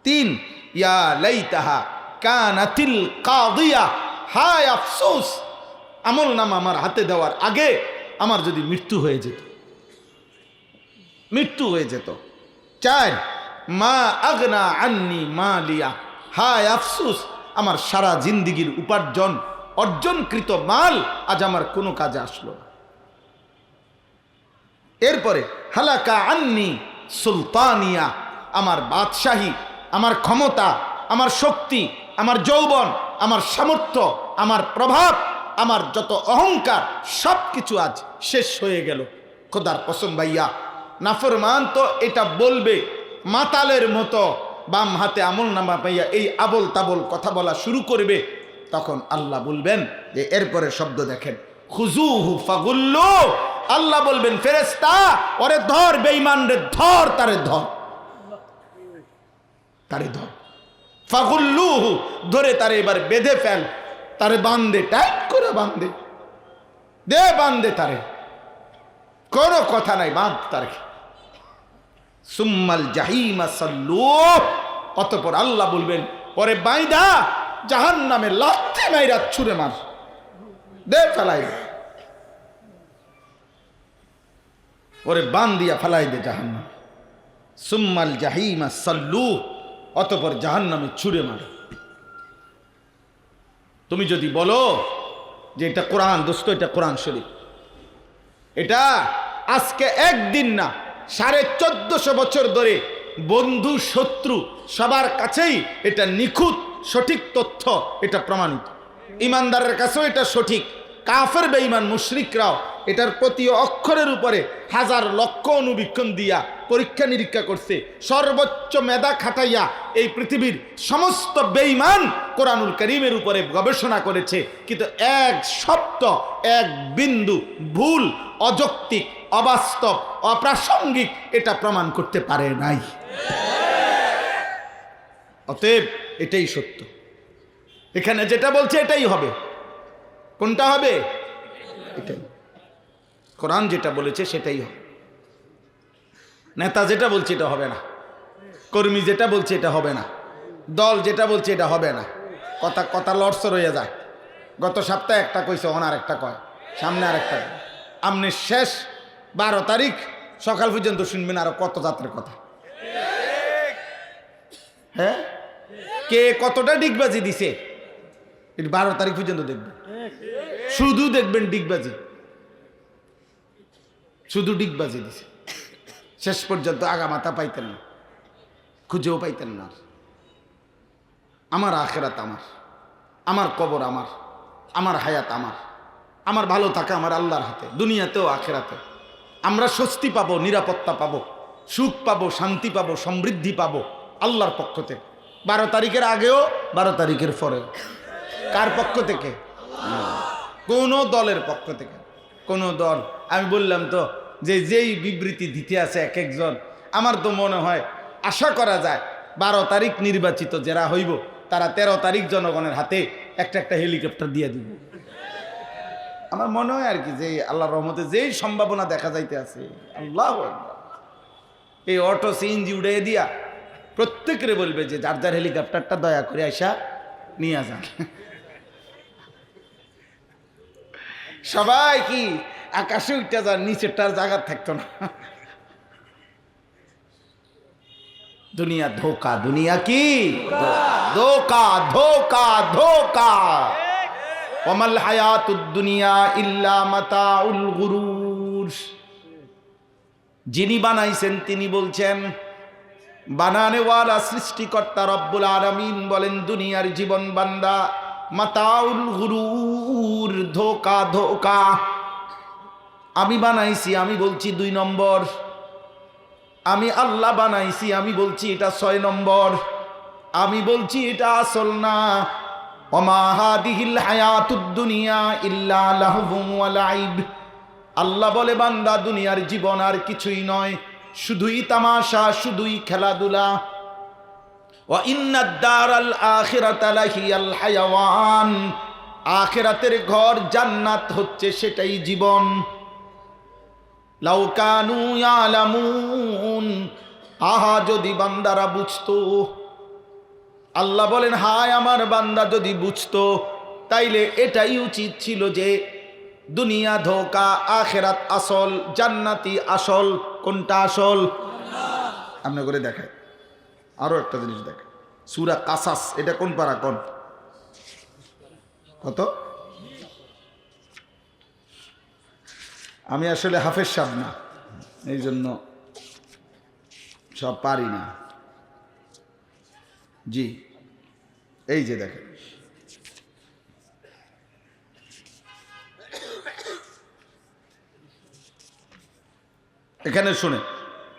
3 ইয়া লাইতাহা কানাতিল কাদিয়া। হায় আফসোস, আমলনামা আমার হাতে দেওয়ার আগে আমার যদি মৃত্যু হয়ে যেত। 4 মা আগনা আন্নি মালিয়া। হায় আফসোস, আমার সারা জিন্দেগির উপার্জন, অর্জনকৃত মাল আজ আমার কোনো কাজে আসলো না। এরপরে হালাকা আন্নি সুলতানিয়া, আমার বাদশাহী, আমার ক্ষমতা, আমার শক্তি, আমার যৌবন, আমার সামর্থ্য, আমার প্রভাব, আমার যত অহংকার সব কিছু আজ শেষ হয়ে গেল। খোদার কসম ভাইয়া, নাফরমান তো এটা বলবে মাতালের মতো, বাম হাতে আমলনামা পাইয়া এই আবল তাবল কথা বলা শুরু করবে। তখন আল্লাহ বলবেন যে এরপরে শব্দ দেখেন, খুজুহু ফাগুল্লু, আল্লাহ বলবেন ফেরেশতা ওরে ধর, বেঈমান রে ধর, তারে ধর, তারে ধর। ফাগুল্লুহু, ধরে তারে এবার বেঁধে ফেল, তারে বান্ধে, টাইট করে বান্ধে দে, বান্ধে তারে, কোনো কথা নাই, বাঁধ তারে। সুম্মাল জাহিমা সাল্লু, অতঃপর আল্লাহ বলবেন ওরে বাইদা জাহান্নামে লাথি মাইরা ছুঁড়ে মার দে, ফেলাই দে, ওরে বান দিয়া ফেলাই দে জাহান্নাম। সুম্মাল জাহিমা সাল্লু, অতঃপর জাহান্নামে ছুঁড়ে মার। তুমি যদি বলো যে এটা কোরআন, দোস্ত এটা কোরআন শরীফ, এটা আজকে একদিন না 1450 বছর ধরে বন্ধু শত্রু সবার কাছেই এটা নিখুঁত সঠিক তথ্য, এটা প্রমাণিত। ইমানদারের কাছেও এটা সঠিক, কাফের বেঈমান মুশরিকরাও এটার প্রতি অক্ষরের উপরে হাজার লক্ষ অনুবীক্ষণ দিয়া পরীক্ষা নিরীক্ষা করছে, সর্বোচ্চ মেধা খাটাইয়া এই পৃথিবীর সমস্ত বেঈমান কোরআনুল কারীমের উপরে গবেষণা করেছে, কিন্তু এক শব্দ, এক বিন্দু ভুল, অযৌক্তিক, অবাস্তব, অপ্রাসঙ্গিক এটা প্রমাণ করতে পারে নাই। অতএব এটাই সত্য, এখানে যেটা বলছে এটাই হবে। কোনটা হবে? এটাই। কোরআন যেটা বলেছে সেটাই হবে। নেতা যেটা বলছে এটা হবে না, কর্মী যেটা বলছে এটা হবে না, দল যেটা বলছে এটা হবে না। কথা কথা লড়সর হয়ে যায়। গত সপ্তাহে একটা কইছে, ওনার একটা কয়, সামনে আর একটা। আপনি শেষ 12 তারিখ সকাল পর্যন্ত শুনবেন আরো কত যাত্রার কথা। হ্যাঁ, কে কতটা ডিগবাজি দিছে 12 তারিখ পর্যন্ত দেখবেন, শুধু দেখবেন ডিগবাজি, শুধু ডিগবাজি দিছে। শেষ পর্যন্ত আগামাতা পাইতেন না, খুঁজেও পাইতেন না। আমার আখেরাত আমার, আমার কবর আমার, আমার হায়াত আমার, আমার ভালো থাকা আমার আল্লাহর হাতে, দুনিয়াতেও আখেরাতে। আমরা স্বস্তি পাবো, নিরাপত্তা পাবো, সুখ পাবো, শান্তি পাবো, সমৃদ্ধি পাবো আল্লাহর পক্ষ থেকে। 12 তারিখের আগেও, 12 তারিখের পরেও। কার পক্ষ থেকে? কোন দলের পক্ষ থেকে? কোন দল? আমি বললাম তো যে যেই বিবৃতি দিতে আছে এক একজন, আমার তো মনে হয় আশা করা যায় 12 তারিখ নির্বাচিত যারা হইব তারা 13 তারিখ জনগণের হাতে একটা একটা হেলিকপ্টার দিয়ে দিব। আমার মনে হয় আর কি যে আল্লাহর রহমতে যেই সম্ভাবনা দেখা যাইতে আছে, আল্লাহু আকবার, এই অটো সিএনজি উড়িয়ে দিয়া প্রত্যেকের বলবে যে যার যার হেলিকপ্টারটা দয়া করে আইসা নিয়ে যান। সবাই কি আকাশে উঠতে যান, নিচেরটার জায়গা থাকতো না। দুনিয়া ধোকা, দুনিয়া কি ধোকা, ধোকা, ধোকা। ওয়ামাল হায়াতুদ দুনিয়া ইল্লা মাতাউল গুরুর। যিনি বানাইছেন তিনি বলছেন, বানানেওয়ালা সৃষ্টিকর্তা রব্বুল আলামিন বলেন দুনিয়ার জীবন বান্দা মাতাউল গুরুর, ধোকা, ধোকা। আমি বানাইছি, আমি বলছি 2 নম্বর। আমি আল্লাহ বানাইছি, আমি বলছি এটা 6 নম্বর। আমি বলছি এটা আসল না। ওমা হাদিহিল হায়াতুদ দুনিয়া ইল্লা লাহবুন ওয়া লাইব। আল্লাহ বলে বান্দা দুনিয়ার জীবন আর কিছুই নয়, শুধুই তামাশা, শুধুই খেলাধুলা। ওয়া ইন্নাদ দারাল আখিরাতা লাহিয়াল হায়াওয়ান। আখিরাতের ঘর জান্নাত হচ্ছে সেটাই জীবন। লাউ কানু ইয়ালামুন। আহা যদি বান্দারা বুঝতো। আল্লাহ বলেন হায় আমার বান্দা যদি বুঝতো তাইলে এটাই উচিত ছিল যে দুনিয়া ধোকা, আখিরাত আসল, জান্নাতি আসল। কোনটা আসল? আপনি করে দেখায়। আরো একটা জিনিস দেখে, সূরা কাসাস, এটা কোন পারা? কোন কত? আমি আসলে হাফেজ সাহেব না, এই জন্য সব পারি না। জি, এই যে দেখেন, এখানে শুনে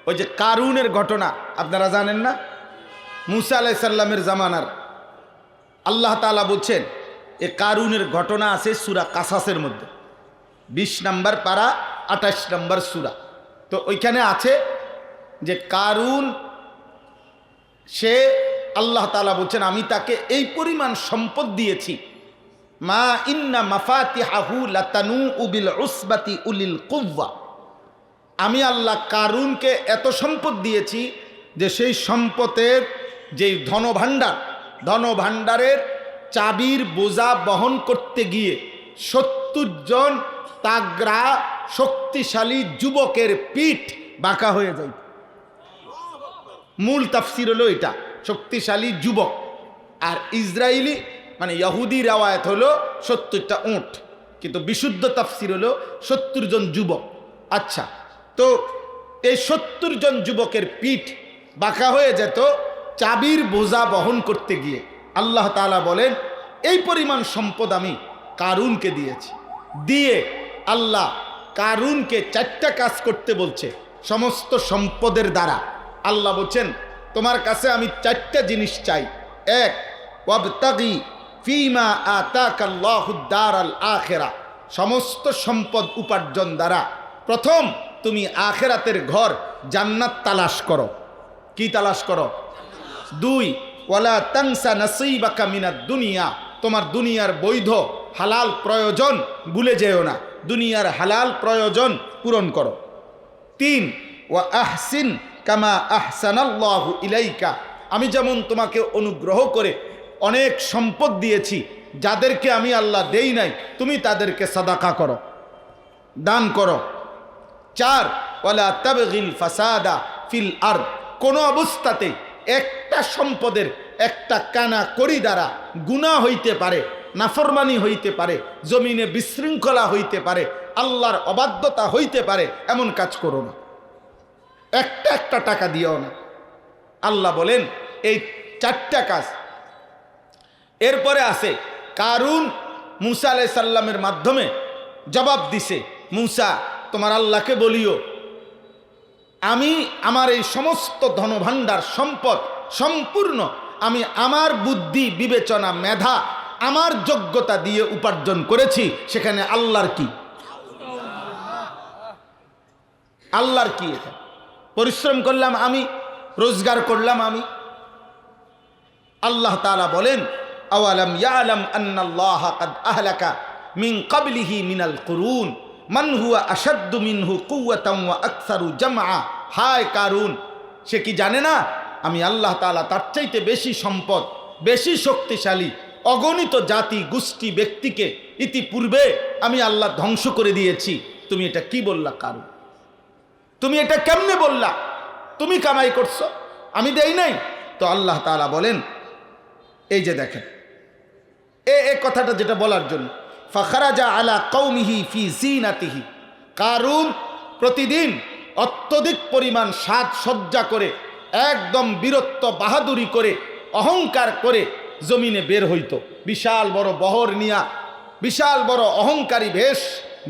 ওই যে কারুনের ঘটনা আপনারা জানেন না? মুসা আলাইহিস সালামের জামানার আল্লাহ তাআলা বলছেন এ কারুনের ঘটনা আছে সূরা কাসাসের মধ্যে 20 নম্বর পারা 28 নম্বর সূরা। তো ওইখানে আছে যে কারুন সে আল্লাহ তাআলা বলছেন আমি তাকে এই পরিমাণ সম্পদ দিয়েছি, মা ইন্না মাফাতিহাহু লাতানু বিল উসবাতি উলিল কুওয়া। আমি আল্লাহ কারুনকে এত সম্পদ দিয়েছি যে সেই সম্পদের যেই ধনভাণ্ডারের চাবির বোঝা বহন করতে গিয়ে 70 জন তাগড়া শক্তিশালী যুবকের পিঠ বাঁকা হয়ে যায়। মূল তাফসির হলো এটা, শক্তিশালী যুবক। আর ইসরায়েলি মানে ইহুদি রাওয়ায়াত হলো 70টা উট, কিন্তু বিশুদ্ধ তাফসির হলো 70 জন যুবক। আচ্ছা, তো এই 70 জন যুবকের পিঠ বাঁকা হয়ে যেত চাবির বোঝা বহন করতে গিয়ে। আল্লাহ তাআলা বলেন এই পরিমাণ সম্পদ আমি কারুনকে দিয়েছি। দিয়ে আল্লাহ কারুনকে 4টা কাজ করতে বলছে সমস্ত সম্পদের দ্বারা। আল্লাহ বলছেন তোমার কাছে আমি 4টা জিনিস চাই। 1, ওয়াবতাগি ফিমা আতাকাল্লাহুদ দারাল আখিরা, সমস্ত সম্পদ উপার্জন দ্বারা প্রথম তুমি আখিরাতের ঘর জান্নাত তালাশ করো। কি তালাশ করো? 2, ওয়ালা তানসা নাসিবাকা মিনাদ দুনিয়া, তোমার দুনিয়ার বৈধ হালাল প্রয়োজন ভুলে যেও না, দুনিয়ার হালাল প্রয়োজন পূরণ করো। 3, ওয়া আহসিন কামা আহসানাল্লাহু ইলাইকা, আমি যেমন তোমাকে অনুগ্রহ করে অনেক সম্পদ দিয়েছি, যাদেরকে আমি আল্লাহ দেই নাই তুমি তাদেরকে সাদাকা করো, দান করো। 4, ওয়ালা তাবগিল ফাসাদা ফিল আরদ, কোনো অবস্থাতে একটা সম্পদের একটা কানা করি দ্বারা গুনাহ হইতে পারে, নাফরমানি হইতে পারে, জমিনে বিশৃঙ্খলা হইতে পারে, আল্লাহর অবাধ্যতা হইতে পারে, এমন কাজ করো না। একটা টাকা দিও না। আল্লাহ বলেন এই 4টা কাজ। এরপরে আছে কারুন মুসা আলাইহিস সালামের মাধ্যমে জবাব দিছে, মুসা তোমার আল্লাহকে বলিও আমি আমার এই সমস্ত ধনভাণ্ডার সম্পদ সম্পূর্ণ আমি আমার বুদ্ধি বিবেচনা মেধা আমার যোগ্যতা দিয়ে উপার্জন করেছি, সেখানে আল্লাহর কি? আল্লাহর কি? এটা পরিশ্রম করলাম আমি, রোজগার করলাম আমি। আল্লাহ তাআলা বলেন আওয়ালাম ইয়ালাম আন্নাল্লাহা কাদ আহলাকা মিন ক্বাবলিহি মিনাল কুরুন মান হুয়া আশাদ্দু মিনহু কুওয়াতান ওয়া আকসারু জামআ। হায় কারুন, সে কি জানে না আমি আল্লাহ তাআলা তার চাইতে বেশি সম্পদ, বেশি শক্তিশালী অগণিত জাতি গোষ্ঠী ব্যক্তিকে ইতিপূর্বে আমি আল্লাহ ধ্বংস করে দিয়েছি। তুমি এটা কি বললা কারুন? তুমি এটা কেমনে বললা? তুমি কামাই করছো, আমি দেই নাই? তো আল্লাহ তাআলা বলেন এই যে দেখেন এই কথাটা যেটা বলার জন্য, ফাখারাজা আলা কওমিহি ফি জিনাতিহি, কারুন প্রতিদিন অত্যধিক পরিমাণ সাজসজ্জা করে একদম বীরত্ব বাহাদুরি করে অহংকার করে জমিনে বের হইতো, বিশাল বড় বহর নিয়া, বিশাল বড় অহংকারী বেশ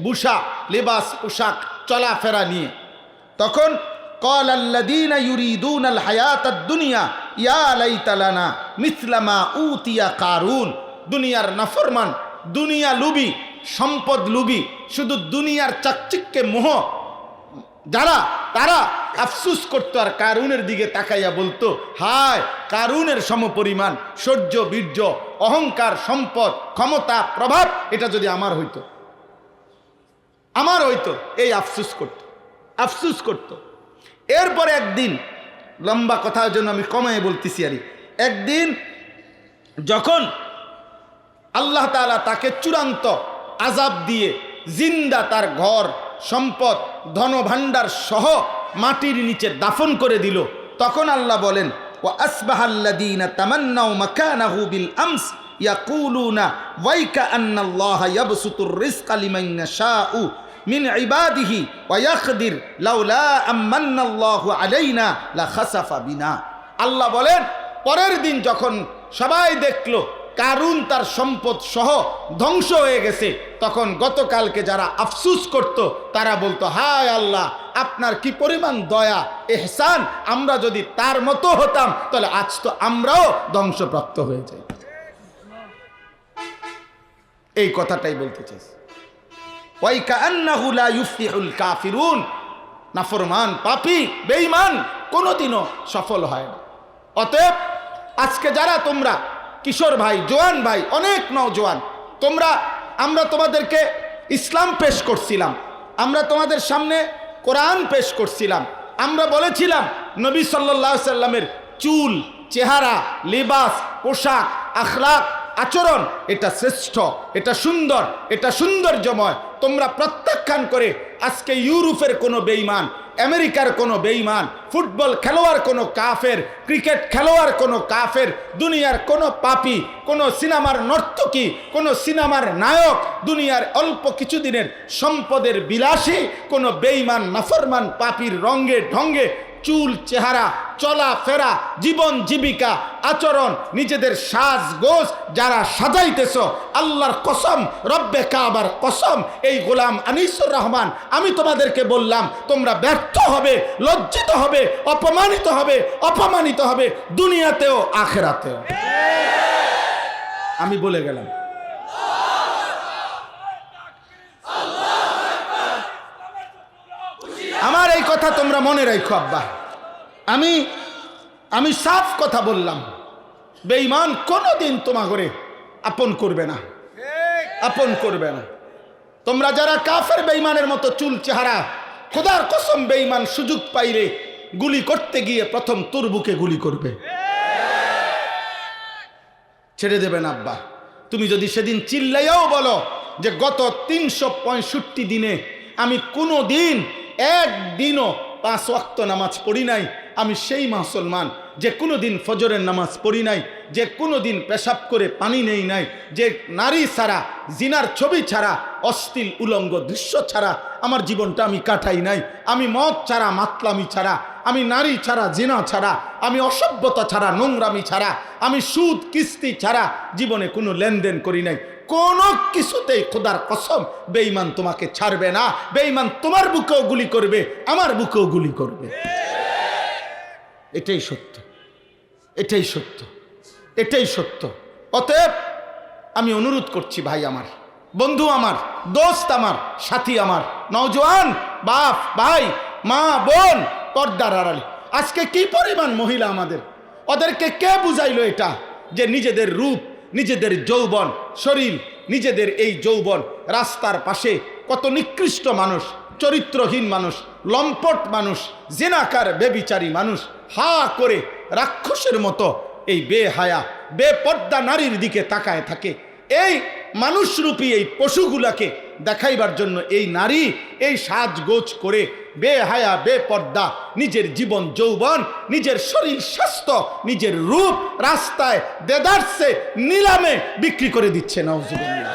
ভূষা লেবাস পোশাক চলাফেরা নিয়ে। তখন ক্বালাল্লাযীনা ইউরিদুনাল হায়াতাদ দুনিয়া ইয়া লাইতা লানা মিছলা মা উতিয়া কারুন, দুনিয়ার নাফরমান, দুনিয়া লুবি, সম্পদ লুবি, শুধু দুনিয়ার চাকচিক্যে মোহ যারা, তারা আফসুস করতো আর কারুনের দিকে তাকাইয়া বলতো হায় কারুনের সমপরিমাণ শৌর্য বীর্য অহংকার সম্পদ ক্ষমতা প্রভাব এটা যদি আমার হইতো, আমার হইতো, এই আফসুস করতো। এরপরে একদিন, লম্বা কথার জন্য আমি কমায় বলতেছি, আর একদিন যখন আল্লাহ তাআলা তাকে চূড়ান্ত আযাব দিয়ে জিন্দা তার ঘর সম্পদ ধনভাণ্ডার সহ মাটির নিচে দাফন করে দিল, তখন আল্লাহ বলেন ওয়া আসবাহাল্লাযীনা তামান্নাউ মাকানাহু বিল আমস ইয়াকুলুনা ওয়াইকা আন্নাল্লাহা ইয়াবসুতুর রিজকা লিমান ইয়াশাউ মিন ইবাদিহি ওয়া ইয়াকদির লাউলা আমান্নাল্লাহু আলাইনা লাখাসাফা বিনা। আল্লাহ বলেন, পরের দিন যখন সবাই দেখলো কারুন তার সম্পদ সহ ধ্বংস হয়ে গেছে, তখন গতকালকে যারা আফসুস করত তারা বলতো, হায় আল্লাহ, আপনার কি পরিমাণ দয়া ইহসান, আমরা যদি তার মতো হতাম তাহলে আজ তো আমরাও ধ্বংসপ্রাপ্ত হয়ে যাই। এই কথাটাই বলতে চাইছি। ওয়াই কাআন্নাহু লা ইউফলিহুল কাফিরুন, নাফরমান পাপী বেঈমান কোনোদিনও সফল হয় না। অতএব আজকে যারা তোমরা কিশোর ভাই, জোয়ান ভাই, অনেক নওজোয়ান, আমরা তোমাদেরকে ইসলাম পেশ করছিলাম, আমরা তোমাদের সামনে কোরআন পেশ করছিলাম, আমরা বলেছিলাম নবী সাল্লাল্লাহু আলাইহি সাল্লামের চুল, চেহারা, লিবাস, পোশাক, আখলাক, আচরণ এটা শ্রেষ্ঠ, এটা সুন্দর, এটা সৌন্দর্যময়। তোমরা প্রত্যাখ্যান করে আজকে ইউরোপের কোনো বেঈমান, আমেরিকার কোনো বেঈমান, ফুটবল খেলোয়াড় কোনো কাফের, ক্রিকেট খেলোয়াড় কোনো কাফের, দুনিয়ার কোনো পাপী, কোনো সিনেমার নর্তকী, কোনো সিনেমার নায়ক, দুনিয়ার অল্প কিছুদিনের সম্পদের বিলাসী কোনো বেঈমান নাফরমান পাপীর রঙ্গে ঢঙ্গে চুল, চেহারা, চলাফেরা, জীবন জীবিকা, আচরণ, নিজেদের সাজগোজ যারা সাজাইতেছ, আল্লাহর কসম, রব্বে কাবার কসম, এই গোলাম আনিসুর রহমান, আমি তোমাদেরকে বললাম তোমরা ব্যর্থ হবে, লজ্জিত হবে, অপমানিত হবে দুনিয়াতেও আখিরাতেও। আমি বলে গেলাম। আমার এই কথা তোমরা মনে রাখো আব্বা, আমি সাফ কথা বললাম, বেঈমান কোনোদিন তোমাকে আপন করবে না, আপন করবে না। তোমরা যারা কাফের বেঈমানের মতো চুল চেহারা, খোদার কসম বেঈমান সুযোগ পাইলে গুলি করতে গিয়ে প্রথম তোর বুকে গুলি করবে, ছেড়ে দেবে না আব্বা। তুমি যদি সেদিন চিল্লাইয়াও বলো যে গত 365 দিনে আমি কোনো দিন একদিনও 5 ওয়াক্ত নামাজ পড়ি নাই, আমি সেই মুসলমান যে কোনো দিন ফজরের নামাজ পড়ি নাই, যে কোনো দিন পেশাব করে পানি নেই নাই, যে নারী ছাড়া, জিনার ছবি ছাড়া, অশ্লীল উলঙ্গ দৃশ্য ছাড়া আমার জীবনটা আমি কাটাই নাই, আমি মদ ছাড়া, মাতলামি ছাড়া, আমি নারী ছাড়া, জিনা ছাড়া, আমি অসভ্যতা ছাড়া, নোংরামি ছাড়া, আমি সুদ কিস্তি ছাড়া জীবনে কোনো লেনদেন করি নাই, কোনো কিছুতেই খোদার কসম বেঈমান তোমাকে ছাড়বে না। বেঈমান তোমার বুকেও গুলি করবে, আমার বুকেও গুলি করবে। এটাই সত্য, এটাই সত্য, এটাই সত্য। অতএব আমি অনুরোধ করছি, ভাই আমার, বন্ধু আমার, দোস্ত আমার, সাথী আমার, নওজোয়ান বাপ, ভাই, মা, বোন, পর্দার আড়ালে আজকে কি পরিমাণ মহিলা আমাদের, ওদেরকে কে বুঝাইলো এটা যে নিজেদের রূপ, নিজেদের যৌবন, শরীর, নিজেদের এই যৌবন রাস্তার পাশে কত নিকৃষ্ট মানুষ, চরিত্রহীন মানুষ, লম্পট মানুষ, জিনাকার বেবিচারী মানুষ হা করে রাক্ষসের মতো এই বেহায়া বেপর্দা নারীর দিকে তাকায় থাকে। এই মানুষরূপী এই পশুগুলাকে দেখাইবার জন্য এই নারী এই সাজগোজ করে বেহায়া বেপর্দা নিজের জীবন যৌবন, নিজের শরীর স্বাস্থ্য, নিজের রূপ রাস্তায় দেদারসে নিলামে বিক্রি করে দিচ্ছে। নাউজুবিল্লাহ।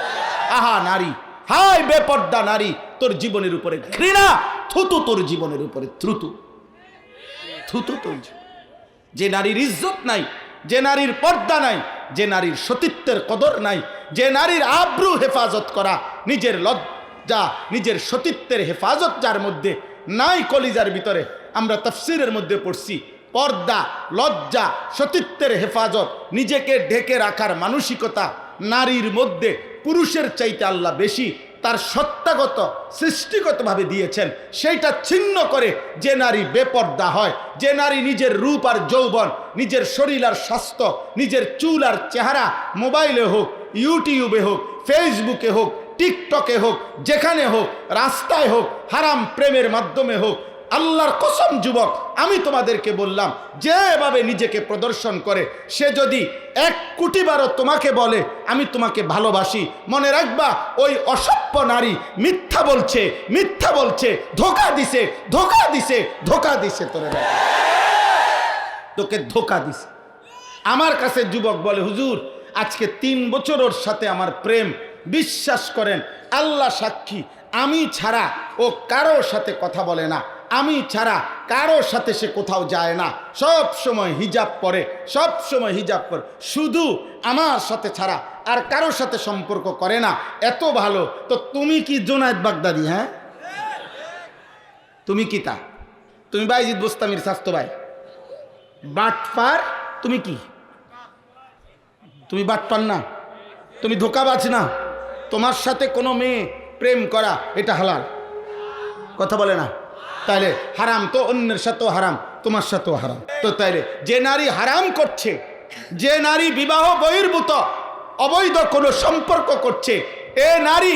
আহা নারী, হায় বেপর্দা নারী, তোর জীবনের উপরে ঘৃণা, থুতু তোর জীবনের উপরে, থুতু থুতু তোর। যে নারীর ইজ্জত নাই, যে নারীর পর্দা নাই, যে নারীর সতীত্বের কদর নাই, যে নারীর আব্রু হেফাজত করা, নিজের লজ্জা, নিজের সতীত্বের হেফাজত যার মধ্যে নাই কলিজার ভিতরে। আমরা তাফসীরের মধ্যে পড়ছি, পর্দা, লজ্জা, সতীত্বের হেফাজত, নিজেকে ঢেকে রাখার মানসিকতা নারীর মধ্যে পুরুষের চাইতে আল্লাহ বেশি তার সত্তাগত সৃষ্টিগতভাবে দিয়েছেন। সেইটা ছিন্ন করে যে নারী বেপর্দা হয়, যে নারী নিজের রূপ আর যৌবন, নিজের শরীর আর স্বাস্থ্য, নিজের চুল আর চেহারা মোবাইলে হোক, ইউটিউবে হোক, ফেসবুকে হোক, টিকটকে হোক, যেখানে হোক, রাস্তায় হোক, হারাম প্রেমের মাধ্যমে হোক, আল্লাহর কসম যুবক, আমি তোমাদেরকে বললাম, যেভাবে নিজেকে প্রদর্শন করে, সে যদি 1 কোটিবারও তোমাকে বলে আমি তোমাকে ভালোবাসি, মনে রাখবা ওই অসভ্য নারী মিথ্যা বলছে, মিথ্যা বলছে, ধোঁকা দিছে, ধোঁকা দিছে, ধোঁকা দিছে, তোকে ধোঁকা দিছে। আমার কাছে যুবক বলে, হুজুর আজকে 3 বছর ওর সাথে আমার প্রেম, বিশ্বাস করেন আল্লাহ সাক্ষী, আমি ছাড়া ও কারোর সাথে কথা বলে না, আমি ছাড়া কারোর সাথে সে কোথাও যায় না, সব সময় হিজাব পরে, সব সময় হিজাব পরে, শুধু আমার সাথে ছাড়া আর কারোর সাথে সম্পর্ক করে না। এত ভালো তো তুমি কি জুনায়েদ বাগদাদি? হ্যাঁ, তুমি কি তা? তুমি বাইজিদ বোস্তামির স্বাস্থ্য ভাই বাটপার? তুমি কি? তুমি বাটপার না, তুমি ধোঁকাবাজ না। তোমার সাথে কোনো মেয়ে প্রেম করা এটা হালাল, কথা বলে না? তাইলে হারাম তো অন্যের সাথেও হারাম, তোমার সাথেও হারাম। তো তাইলে যে নারী হারাম করছে, যে নারী বিবাহ বহির্ভূত অবৈধ কোনো সম্পর্ক করছে, এ নারী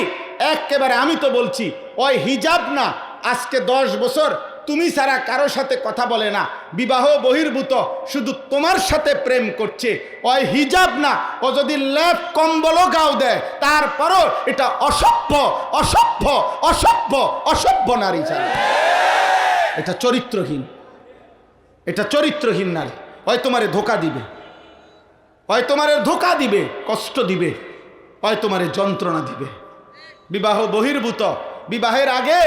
একেবারে, আমি তো বলছি ওই হিজাব না, আজকে 10 বছর তুমি ছাড়া কারো সাথে কথা বলে না, বিবাহ বহির্ভূত শুধু তোমার সাথে প্রেম করছে, ওই হিজাব না, ও যদি লেপ কম্বলও গাও দেয় তারপরও এটা অসভ্য, অসভ্য, অসভ্য, অসভ্য নারী ছাড়া। এটা চরিত্রহীন, এটা চরিত্রহীন নারী। হয় তোমারে ধোঁকা দিবে, হয় তোমারে ধোঁকা দিবে, কষ্ট দিবে, হয় তোমারে যন্ত্রণা দিবে। বিবাহ বহির্ভূত, বিবাহের আগে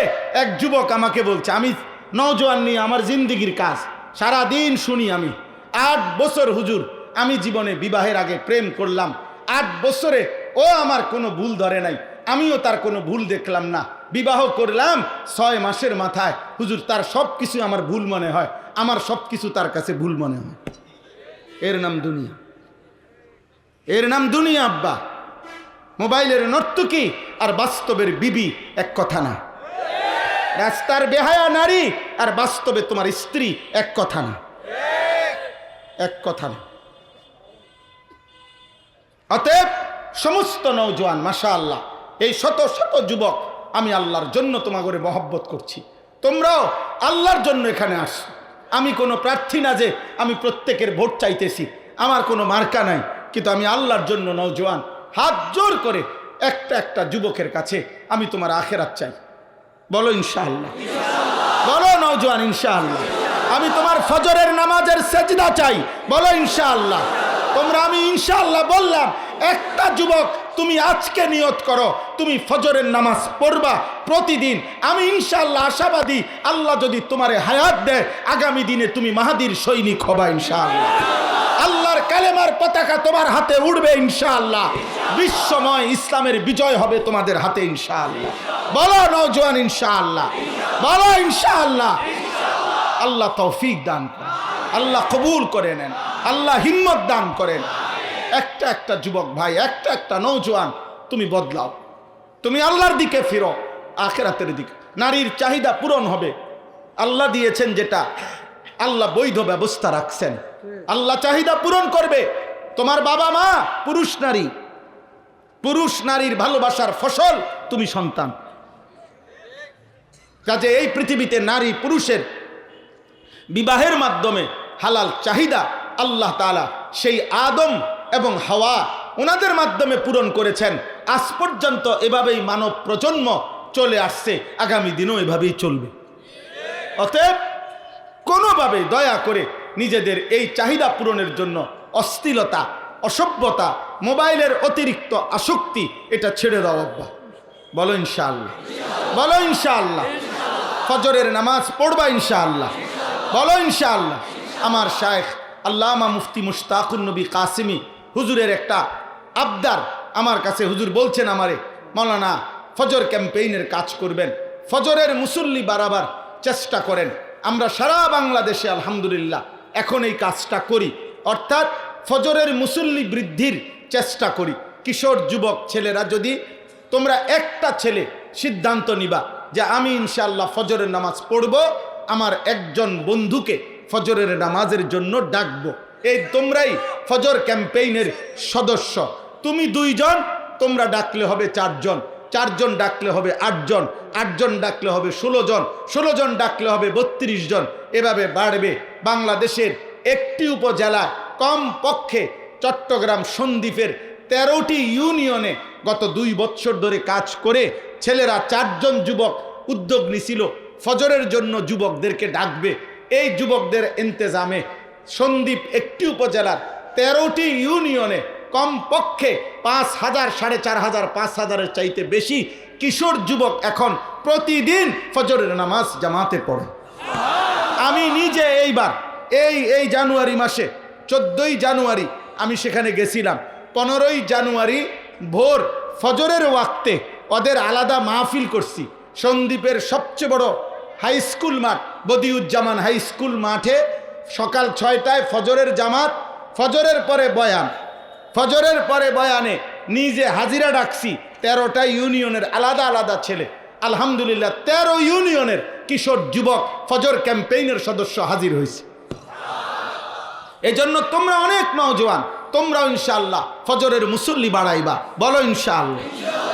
এক যুবক আমাকে বলছে, আমি নওজোয়ান নিয়ে আমার জিন্দিগির কাজ সারাদিন শুনি আমি, 8 বছর হুজুর আমি জীবনে বিবাহের আগে প্রেম করলাম, 8 বছরে ও আমার কোনো ভুল ধরে নাই, আমিও তার কোনো ভুল দেখলাম না, বিবাহ করলাম 6 মাসের মাথায় হুজুর তার সব কিছু আমার ভুল মনে হয়, আমার সব কিছু তার কাছে ভুল মনে হয়। এর নাম দুনিয়া, এর নাম দুনিয়া আব্বা। মোবাইলের নর্তকী আর বাস্তবের বিবি এক কথা না। রাস্তার বেহায়া নারী আর বাস্তবে তোমার স্ত্রী এক কথা না, এক কথা না। অতএব সমস্ত নওজোয়ান মাশাআল্লাহ, এই শত শত যুবক, আমি আল্লাহর জন্য তোমাকে মহব্বত করছি, তোমরাও আল্লাহর জন্য এখানে আসো। আমি কোনো প্রার্থী না যে আমি প্রত্যেকের ভোট চাইতেছি, আমার কোনো মার্কা নাই, কিন্তু আমি আল্লাহর জন্য নওজোয়ান হাত জোর করে একটা একটা যুবকের কাছে আমি তোমার আখেরাত চাই। বলো ইনশাআল্লাহ, বলো নওজোয়ান ইনশাআল্লাহ। আমি তোমার ফজরের নামাজের সেজদা চাই, বলো ইনশাআল্লাহ। তোমরা, আমি ইনশাআল্লাহ বললাম, একটা যুবক তুমি আজকে নিয়ত করো তুমি ফজরের নামাজ পড়বা প্রতিদিন। আমি ইনশাআল্লাহ আশাবাদী, আল্লাহ যদি তোমারে হায়াত দেয় আগামী দিনে তুমি মাহাদির সৈনিক হবা ইনশাআল্লাহ। আল্লাহর কালেমার পতাকা তোমার হাতে উঠবে ইনশাআল্লাহ। বিশ্বময় ইসলামের বিজয় হবে তোমাদের হাতে ইনশাআল্লাহ। বলো নওজোয়ান ইনশাআল্লাহ, বলো ইনশাআল্লাহ। আল্লাহ তৌফিক দান করেন, আল্লাহ কবুল করে নেন, আল্লাহ হিম্মত দান করেন। একটা একটা যুবক ভাই, একটা একটা নওজোয়ান তুমি বদলাও, তুমি আল্লাহর দিকে ফিরো, আখিরাতের দিকে। নারীর চাহিদা পূরণ হবে, আল্লাহ দিয়েছেন যেটা, আল্লাহ বৈধ ব্যবস্থা রাখছেন, আল্লাহ চাহিদা পূরণ করবে। তোমার বাবা মা পুরুষ নারী, পুরুষ নারীর ভালোবাসার ফসল তুমি সন্তান। কাজে এই পৃথিবীতে নারী পুরুষের বিবাহের মাধ্যমে হালাল চাহিদা আল্লাহ তাআলা সেই আদম এবং হাওয়া ওনাদের মাধ্যমে পূরণ করেছেন। আজ পর্যন্ত এভাবেই মানব প্রজন্ম চলে আসছে, আগামী দিনও এভাবেই চলবে। অতএব কোনোভাবে দয়া করে নিজেদের এই চাহিদা পূরণের জন্য অশ্লীলতা, অসভ্যতা, মোবাইলের অতিরিক্ত আসক্তি, এটা ছেড়ে দাও আব্বা। বলো ইনশাআল্লাহ, বলো ইনশাআল্লাহ। ফজরের নামাজ পড়বা ইনশাআল্লাহ, বলো ইনশাআল্লাহ। আমার শায়েখ আল্লামা মুফতি মুশতাকুন নবী কাসিমি হুজুরের একটা আবদার আমার কাছে, হুজুর বলছেন আমারে, মাওলানা ফজর ক্যাম্পেইনের কাজ করবেন, ফজরের মুসল্লি বাড়াবার চেষ্টা করেন। আমরা সারা বাংলাদেশে আলহামদুলিল্লাহ এখন এই কাজটা করি, অর্থাৎ ফজরের মুসল্লি বৃদ্ধির চেষ্টা করি। কিশোর যুবক ছেলেরা, যদি তোমরা একটা ছেলে সিদ্ধান্ত নিবা যে আমি ইনশাআল্লাহ ফজরের নামাজ পড়ব, আমার একজন বন্ধুকে ফজরের নামাজের জন্য ডাকবো, এই তোমরাই ফজর ক্যাম্পেইনের সদস্য। তুমি 2 জন, তোমরা ডাকলে হবে 4 জন, 4 জন ডাকলে হবে 8 জন, 8 জন ডাকলে হবে 16 জন, 16 জন ডাকলে হবে 32 জন, এভাবে বাড়বে। বাংলাদেশের একটি উপজেলা, কম পক্ষে চট্টগ্রাম সন্দ্বীপের 13টি ইউনিয়নে গত 2 বছর ধরে কাজ করে ছেলেরা 4 জন যুবক উদ্যোগ নিছিল ফজরের জন্য যুবকদেরকে ডাকবে। এই যুবকদের ইন্তজামে সন্দ্বীপ একটি উপজেলার 13টি ইউনিয়নে কমপক্ষে 5,000, 4,500, 5,000-এর চাইতে বেশি কিশোর যুবক এখন প্রতিদিন ফজরের নামাজ জামাতে পড়ে। আমি নিজে এইবার এই জানুয়ারি মাসে 14ই জানুয়ারি আমি সেখানে গেছিলাম। 15ই জানুয়ারি ভোর ফজরের ওয়াক্তে ওদের আলাদা মাহফিল করছি সন্দ্বীপের সবচেয়ে বড় হাই স্কুল মাঠ বদিউজ্জামান হাই স্কুল মাঠে। সকাল 6টায় ফজরের জামাত, ফজরের পরে বয়ান, ফজরের পরে বয়ানে নিজে হাজিরা ডাকছি 13টা ইউনিয়নের আলাদা আলাদা ছেলে। আলহামদুলিল্লাহ 13 ইউনিয়নের কিশোর যুবক ফজর ক্যাম্পেইনের সদস্য হাজির হয়েছে। এজন্য তোমরা অনেক নওজোয়ান, তোমরাও ইনশাআল্লাহ ফজরের মুসল্লি বাড়াইবা। বলো ইনশাআল্লাহ,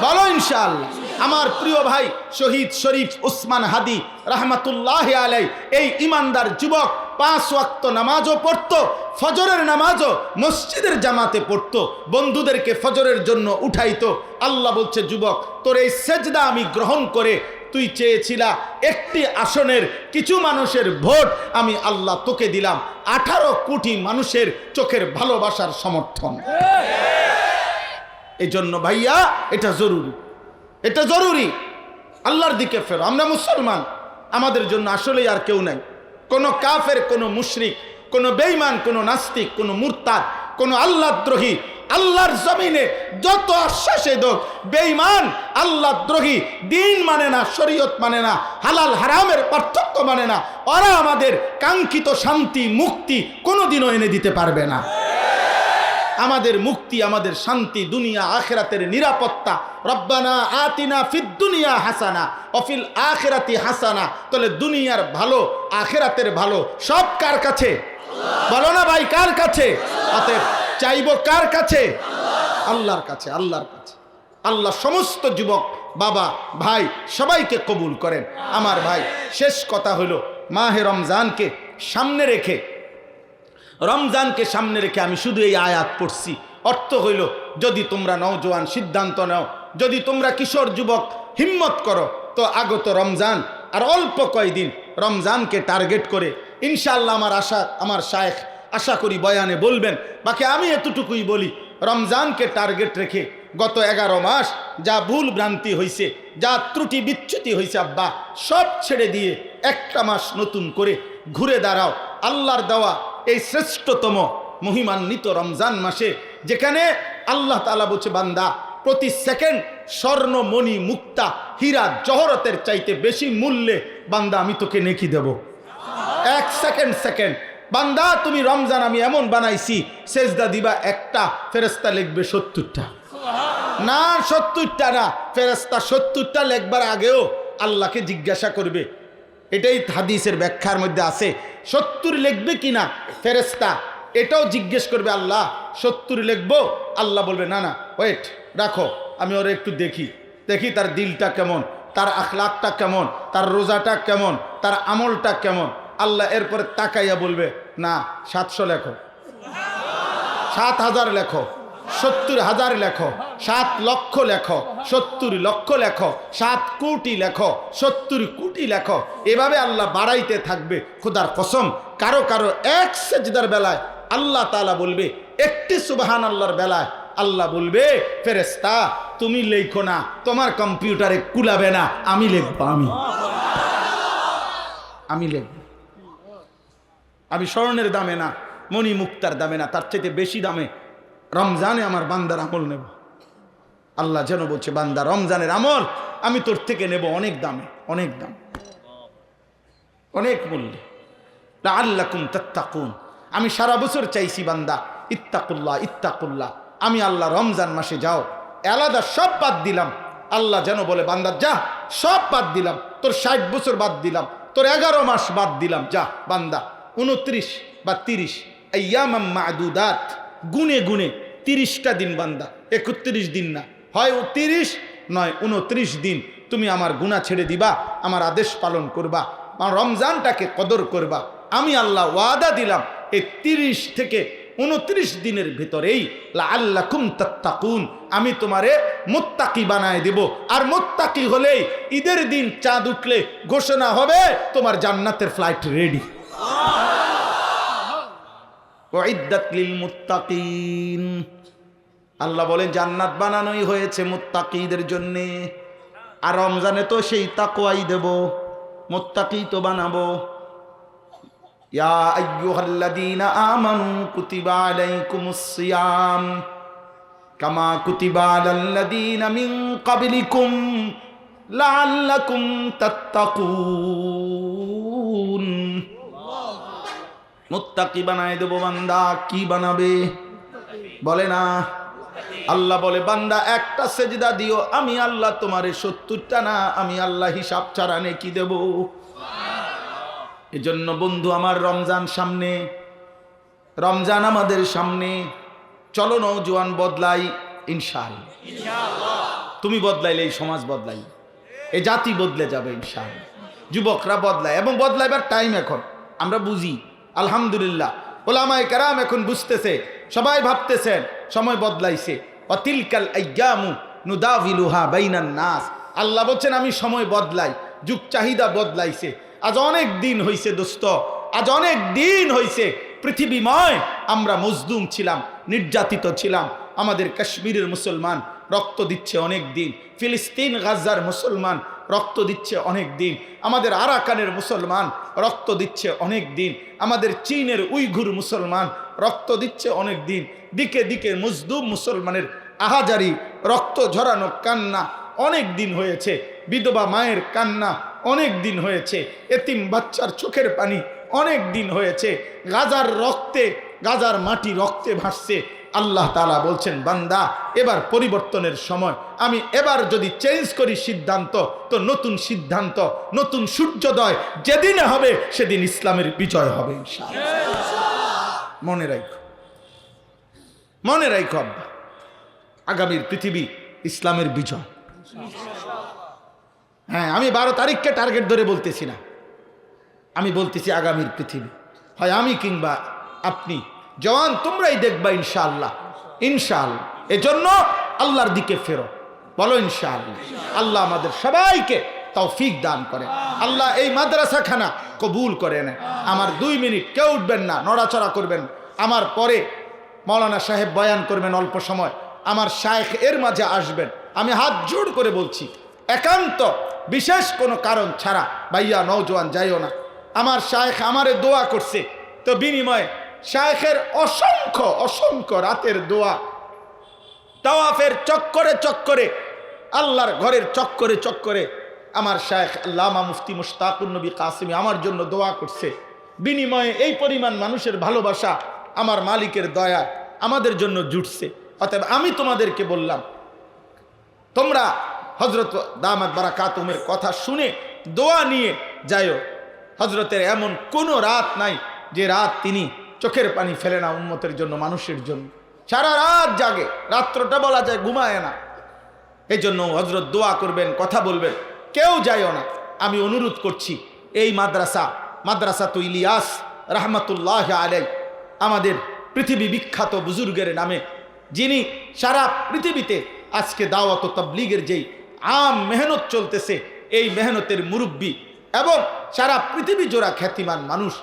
বলো ইনশাআল্লাহ। আমার প্রিয় ভাই শহীদ শরীফ উসমান হাদি রহমতুল্লাহ আলাই এই ইমানদার যুবক 5 ওয়াক্ত নামাজও পড়তো, ফজরের নামাজও মসজিদের জামাতে পড়তো, বন্ধুদেরকে ফজরের জন্য উঠাইতো। আল্লাহ বলছে, যুবক তোর এই সেজদা আমি গ্রহণ করে তুই চেয়েছিলা একটি আসনের কিছু মানুষের ভোট, আমি আল্লাহ তোকে দিলাম 18 কোটি মানুষের চোখের ভালোবাসার সমর্থন। এই জন্য ভাইয়া এটা জরুরি, এটা জরুরি। আল্লাহর দিকে ফেরো। আমরা মুসলমান, আমাদের জন্য আসলেই আর কেউ নাই। কোনো কাফের, কোনো মুশরিক, কোনো বেঈমান, কোনো নাস্তিক, কোনো মুরতাদ, কোনো আল্লাহদ্রোহী আল্লাহর জমিনে যত আশ্বাসে দোক বেঈমান, আল্লাহদ্রোহী, দিন মানে না, শরীয়ত মানে না, হালাল হারামের পার্থক্য মানে না, ওরা আমাদের কাঙ্ক্ষিত শান্তি মুক্তি কোনোদিনও এনে দিতে পারবে না। আমাদের মুক্তি, আমাদের শান্তি, দুনিয়া আখিরাতের নিরাপত্তা। রব্বানা আতিনা ফিদ দুনিয়া হাসানা ওয়া ফিল আখিরাতি হাসানা। তাহলে দুনিয়ার ভালো, আখিরাতের ভালো সব কার কাছে? বলো না ভাই, কার কাছে? অতএব চাইবো কার কাছে? আল্লাহর কাছে, আল্লাহর কাছে। আল্লাহ সমস্ত যুবক বাবা ভাই সবাইকে কবুল করেন। আমার ভাই, শেষ কথা হলো মাহে রমজানকে সামনে রেখে, রমজানকে সামনে রেখে আমি শুধু এই আয়াত পড়ছি। অর্থ হইল, যদি তোমরা নওজোয়ান সিদ্ধান্ত নাও, যদি তোমরা কিশোর যুবক হিম্মত করো, তো আগত রমজান আর অল্প কয়দিন, রমজানকে টার্গেট করে ইনশাআল্লাহ আমার শায়েখ আশা করি বয়ানে বলবেন। বাকি আমি এতটুকুই বলি, রমজানকে টার্গেট রেখে গত 11 মাস যা ভুল ভ্রান্তি হয়েছে, যা ত্রুটি বিচ্যুতি হয়েছে আব্বা, সব ছেড়ে দিয়ে একটা মাস নতুন করে ঘুরে দাঁড়াও আল্লাহর দেওয়া এই শ্রেষ্ঠতম মহিমান্বিত রমজান মাসে, যেখানে আল্লাহ তাআলা বলছে, বান্দা প্রতি সেকেন্ড স্বর্ণ মণি মুক্তা হীরা জহরতের চাইতে বেশি মূল্যে বান্দা আমি তোকে নেকি দেব। 1 সেকেন্ড বান্দা তুমি রমজান আমি এমন বানাইছি, সেজদা দিবা একটা, ফেরেশতা লিখবে 70টা। না 70টা না, ফেরেশতা 70টা লেখবার আগেও আল্লাহকে জিজ্ঞাসা করবে। এটাই হাদিসের ব্যাখ্যার মধ্যে আছে। 70 লিখবে কিনা ফেরেশতা এটাও জিজ্ঞেস করবে, আল্লাহ 70 লিখবো? আল্লাহ বলবে, না না ওয়েট, রাখো, আমি ওরা একটু দেখি তার দিলটা কেমন, তার আখলাকটা কেমন, তার রোজাটা কেমন, তার আমলটা কেমন। আল্লাহ এরপরে তাকাইয়া বলবে, না 700 লেখো, 7000 লেখো, 70,000 লেখো, 7 লক্ষ লেখো, 70 লক্ষ লেখো, 7 কোটি লেখো, 70 কোটি লেখো। এভাবে আল্লাহ বাড়াইতে থাকবে। খোদার কসম, কারো কারো এক সেজদার বেলায় আল্লাহ তাআলা বলবে, একটি সুবহানাল্লাহর বেলায় আল্লাহ বলবে, ফেরেশতা তুমি লেখো না, তোমার কম্পিউটারে কুলাবে না, আমি লিখবো, আমি লিখব। আমি স্বর্ণের দামে না, মণি মুক্তার দামে না, তার চাইতে বেশি দামে রমজানে আমার বান্দার আমল নেব। আল্লাহ যেন বলছে, বান্দা রমজানের আমল আমি তোর থেকে নেব অনেক দামে, অনেক দাম, অনেক মূল্যে। লাআল্লাকুম তাত্তাকুন। আমি সারা বছর চাইছি বান্দা ইত্তাকুল্লাহ, ইত্তাকুল্লাহ। আমি আল্লাহ রমজান মাসে যাও আলাদা সব বাদ দিলাম। আল্লাহ যেন বলে, বান্দা যা, সব বাদ দিলাম, তোর 60 বছর বাদ দিলাম, তোর 11 মাস বাদ দিলাম, যা বান্দা 29 বা 30 আইয়ামাম মা'দুদাত, গুনে গুনে 30টা দিন বান্দা, 31 দিন না, হয় 30 নয় 29 দিন তুমি আমার গুনাহ ছেড়ে দিবা, আমার আদেশ পালন করবা, আমার রমজানটাকে কদর করবা। আমি আল্লাহ ওয়াদা দিলাম এই 30 থেকে 29 দিনের ভিতরেই লাআল্লাকুম তাত্তাকুন, আমি তোমারে মুত্তাকি বানায় দেব। আর মুত্তাকি হলেই ঈদের দিন চাঁদ উঠলে ঘোষণা হবে তোমার জান্নাতের ফ্লাইট রেডি। উইদ্দাত লিল মুত্তাকিন। আল্লাহ বলেন জান্নাত বানানোই হয়েছে মুত্তাকিদের জন্য। আর রমজানে তো সেই তাকওয়াই দেব, মুত্তাকি তো বানাবো। ইয়া আইয়ুহাল্লাযীনা আমানু কুতিবা আলাইকুমুস সিয়াম কামা কুতিবা আলাল্লাযীনা মিন ক্বাবলিকুম লাআল্লাকুম তাত্তাকুন। মুত্তাকি বানায় দেব বান্দা। কি বানাবে বলে না? আল্লাহ বলে বান্দা একটা সেজদা দিও, আমি আল্লাহ তোমারে 70টা না, আমি আল্লাহ হিসাব ছাড়া নেকি দেব। এজন্য বন্ধু আমার, রমজান সামনে, রমজান আমাদের সামনে। চলো নওজোয়ান বদলাই ইনশাআল্লাহ। তুমি বদলাইলে এই সমাজ বদলাই, এই জাতি বদলে যাবে ইনশাআল্লাহ। যুবকরা বদলায় এবং বদলাইবার টাইম এখন আমরা বুঝি। আলহামদুলিল্লাহ ওলামায়ে কেরাম এখন বুঝতেছে, সবাই ভাবতেছেন সময় বদলাইছে। অতিলকাল আইয়ামু নুদাভিলুহা বাইনান নাস। আল্লাহ বলছেন আমি সময় বদলাই, যুগ চাহিদা বদলাইছে। আজ অনেক দিন হইছে দোস্ত, আজ অনেক দিন হইছে পৃথিবীময় আমরা মজলুম ছিলাম, নির্যাতিত ছিলাম। আমাদের কাশ্মীরের মুসলমান রক্ত দিচ্ছে অনেক দিন, ফিলিস্তিন গাজার মুসলমান রক্ত দিচ্ছে অনেক দিন, আমাদের আরাকানের মুসলমান রক্ত দিচ্ছে অনেক দিন, আমাদের চীনের উইঘুর মুসলমান রক্ত দিচ্ছে অনেক দিন। দিকে দিকে মজলুম মুসলমানের আহাজারি, রক্ত ঝরানো কান্না অনেক দিন হয়েছে, বিধবা মায়ের কান্না অনেক দিন হয়েছে, এতিম বাচ্চার চোখের পানি অনেক দিন হয়েছে। গাজার রক্তে, গাজার মাটি রক্তে ভাসছে। আল্লাহ তাআলা বলছেন বান্দা এবার পরিবর্তনের সময়। আমি এবার যদি চেঞ্জ করি সিদ্ধান্ত, তো নতুন সিদ্ধান্ত, নতুন সূর্যোদয় যেদিন হবে সেদিন ইসলামের বিজয় হবে ইনশাআল্লাহ। মনে রাখো, মনে রাখো আগামীর পৃথিবী ইসলামের বিজয়। হ্যাঁ, আমি 12 তারিখকে টার্গেট ধরে বলতেছি না, আমি বলতেছি আগামীর পৃথিবী। হয় আমি কিংবা আপনি, জওয়ান তোমরাই দেখবা ইনশাআল্লাহ, ইনশাআল্লাহ। এজন্য আল্লাহর দিকে ফেরো, বলো ইনশাআল্লাহ। আল্লাহ আমাদের সবাইকে তৌফিক দান করেন। আল্লাহ এই মাদ্রাসাখানা কবুল করে নেন। আমার 2 মিনিট কেউ উঠবেন না, নড়াচড়া করবেন। আমার পরে মাওলানা সাহেব বয়ান করবেন অল্প সময়, আমার শায়েখ এর মাঝে আসবেন। আমি হাত জোড় করে বলছি, একান্ত বিশেষ কোনো কারণ ছাড়া ভাইয়া নওজোয়ান যাইও না। আমার শায়েখ আমারে দোয়া করছে, তো বিনিময়ে শায়েখের অসংখ্য অসংখ্য রাতের দোয়া, তাওয়াফের চক্করে চক্করে, আল্লাহর ঘরের চক্করে চক্করে আমার শায়েখ আল্লামা মুফতি মুশতাকুন নবী কাসেমি আমার জন্য দোয়া করছে। বিনিময়ে এই পরিমাণ মানুষের ভালোবাসা আমার মালিকের দয়া আমাদের জন্য জুটছে। অতএব আমি তোমাদেরকে বললাম, তোমরা হযরত দামাত বারাকাতুহুমের কথা শুনে দোয়া নিয়ে যাইও। হযরতের এমন কোনো রাত নাই যে রাত তিনি চোখের পানি ফেলে না উম্মতের জন্য, মানুষের জন্য। সারা রাত জাগে, রাত্রটা বলা যায় ঘুমায় না। এই জন্য হযরত দোয়া করবেন, কথা বলবেন, কেউ যাইও না। আমি অনুরোধ করছি, এই মাদ্রাসা তো ইলিয়াস রাহমাতুল্লাহ আলাইহি, আমাদের পৃথিবী বিখ্যাত বুজুর্গের নামে, যিনি সারা পৃথিবীতে আজকে দাওয়াত ও তাবলীগের যেই আম মেহনত চলতেছে, এই মেহনতের মুরব্বী এবং সারা পৃথিবী জোড়া খ্যাতিমান মানুষ